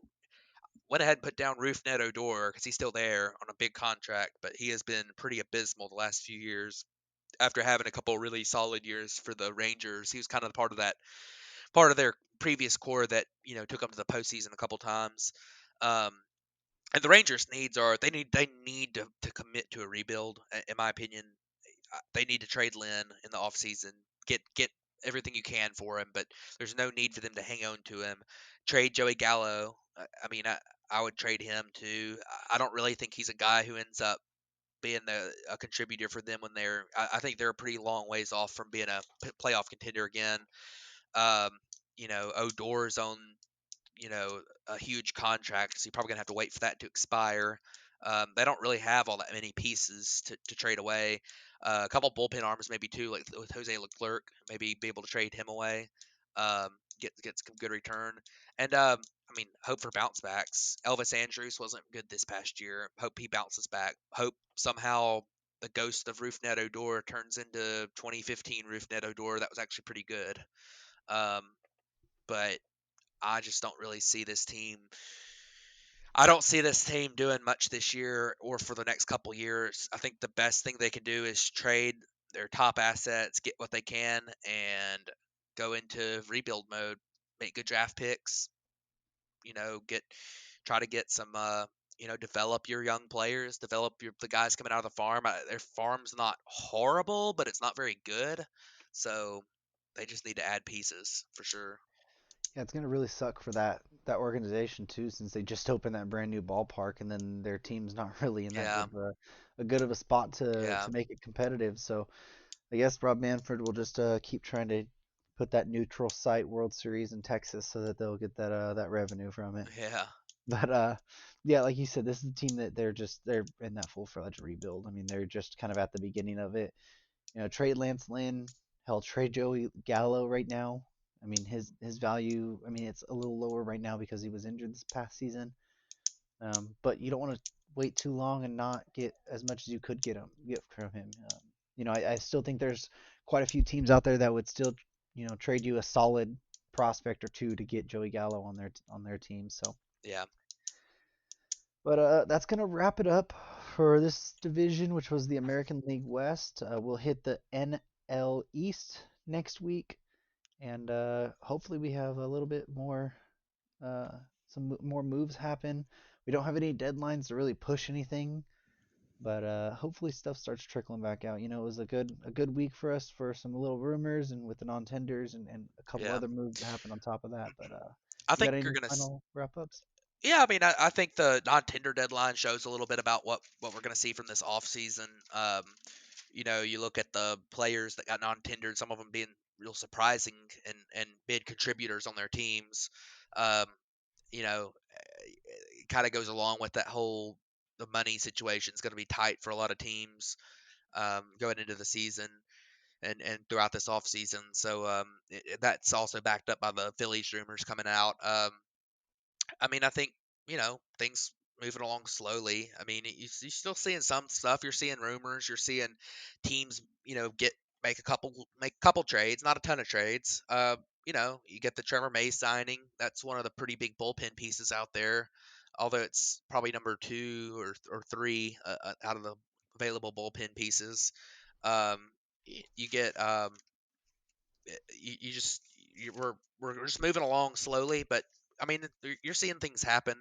[SPEAKER 3] went ahead and put down Rougned Odor because he's still there on a big contract, but he has been pretty abysmal the last few years. After having a couple really solid years for the Rangers, he was kind of part of their previous core that took them to the postseason a couple times. Um, and the Rangers' needs are they need to commit to a rebuild. In my opinion, they need to trade Lynn in the offseason, get everything you can for him, but there's no need for them to hang on to him. Trade Joey Gallo. I would trade him too. I don't really think he's a guy who ends up being a contributor for them when I think they're a pretty long ways off from being a playoff contender again. Um, Odor's on a huge contract, so you're probably gonna have to wait for that to expire. They don't really have all that many pieces to trade away. A couple bullpen arms, maybe too, like with Jose Leclerc, maybe be able to trade him away, get some good return. And hope for bounce backs. Elvis Andrus wasn't good this past year. Hope he bounces back. Hope somehow the ghost of Rougned Odor turns into 2015 Rougned Odor. That was actually pretty good. Um, but I just don't really see this team. I don't see this team doing much this year or for the next couple years. I think the best thing they can do is trade their top assets, get what they can, and go into rebuild mode. Make good draft picks. Get try to get some. Develop your young players. Develop the guys coming out of the farm. Their farm's not horrible, but it's not very good. So they just need to add pieces for sure.
[SPEAKER 2] Yeah, it's gonna really suck for that organization too, since they just opened that brand new ballpark, and then their team's not really in that
[SPEAKER 3] Yeah,
[SPEAKER 2] good of a spot to
[SPEAKER 3] yeah,
[SPEAKER 2] to make it competitive. So I guess Rob Manfred will just keep trying to put that neutral site World Series in Texas so that they'll get that revenue from it.
[SPEAKER 3] yeah,
[SPEAKER 2] But yeah, like you said, this is a team that they're in that full-fledged rebuild. I mean, they're just kind of at the beginning of it. Trade Lance Lynn, hell, trade Joey Gallo right now. I mean, his value. I mean, it's a little lower right now because he was injured this past season. But you don't want to wait too long and not get as much as you could get from him. I still think there's quite a few teams out there that would still, trade you a solid prospect or two to get Joey Gallo on their team. So,
[SPEAKER 3] yeah.
[SPEAKER 2] but that's gonna wrap it up for this division, which was the American League West. We'll hit the NL East next week, and hopefully we have a little bit more, uh, more moves happen. We don't have any deadlines to really push anything, but hopefully stuff starts trickling back out. It was a good week for us for some little rumors and with the non-tenders and a couple
[SPEAKER 3] Yeah,
[SPEAKER 2] other moves that happened on top of that. But
[SPEAKER 3] I
[SPEAKER 2] you got
[SPEAKER 3] think
[SPEAKER 2] any
[SPEAKER 3] you're gonna.
[SPEAKER 2] final wrap ups?
[SPEAKER 3] Yeah, I mean, I think the non-tender deadline shows a little bit about what we're gonna see from this off season. You look at the players that got non-tendered, some of them being real surprising and big contributors on their teams. Um, it kind of goes along with that whole the money situation is going to be tight for a lot of teams going into the season and throughout this off season. So that's also backed up by the Phillies rumors coming out. I think things moving along slowly. I mean, you're still seeing some stuff. You're seeing rumors. You're seeing teams, get make a couple trades, not a ton of trades. You get the Trevor May signing. That's one of the pretty big bullpen pieces out there. Although it's probably number two or three out of the available bullpen pieces. Um, you get you just we're just moving along slowly, but I mean you're seeing things happen.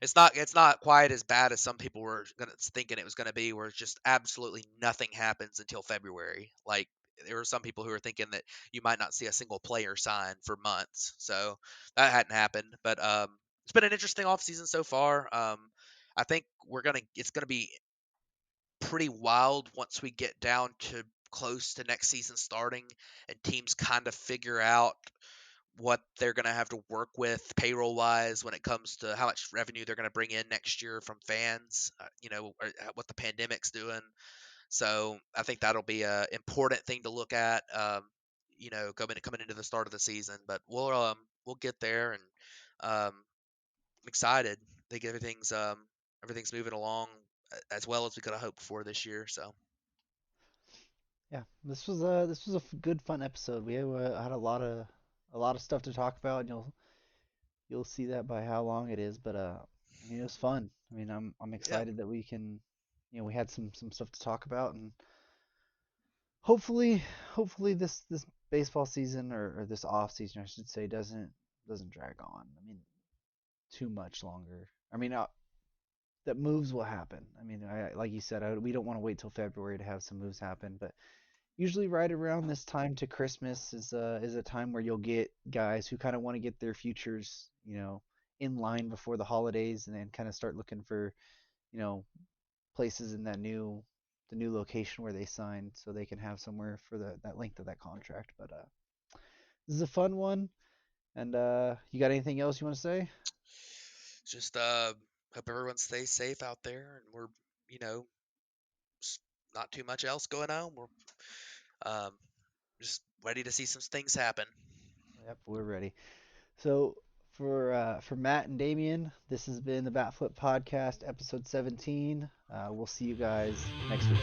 [SPEAKER 3] It's not quite as bad as some people were thinking it was gonna be, where it's just absolutely nothing happens until February. Like there were some people who were thinking that you might not see a single player sign for months, so that hadn't happened. But it's been an interesting offseason so far. I think it's gonna be pretty wild once we get down to close to next season starting and teams kind of figure out what they're going to have to work with payroll wise when it comes to how much revenue they're going to bring in next year from fans, or what the pandemic's doing. So I think that'll be a important thing to look at, coming into the start of the season. But we'll get there, and I'm excited. I think everything's moving along as well as we could have hoped for this year. So
[SPEAKER 2] Yeah, this was a good fun episode. We had a lot of stuff to talk about, and you'll see that by how long it is. But I mean, it was fun. I mean, I'm
[SPEAKER 3] Yeah.
[SPEAKER 2] excited that we can, we had some stuff to talk about, and hopefully this baseball season, or this off season I should say, doesn't drag on. I mean, too much longer. I mean, that moves will happen. I mean, like you said, we don't want to wait till February to have some moves happen, but usually right around this time to Christmas is a time where you'll get guys who kind of want to get their futures, in line before the holidays, and then kind of start looking for, you know, places in the new location where they signed, so they can have somewhere for that length of that contract. But this is a fun one. And you got anything else you want to say?
[SPEAKER 3] Just hope everyone stays safe out there, and we're you know s- not too much else going on. We're um, just ready to see some things happen.
[SPEAKER 2] Yep, we're ready. So for Matt and Damien, this has been the Batflip Podcast, episode 17. We'll see you guys next week.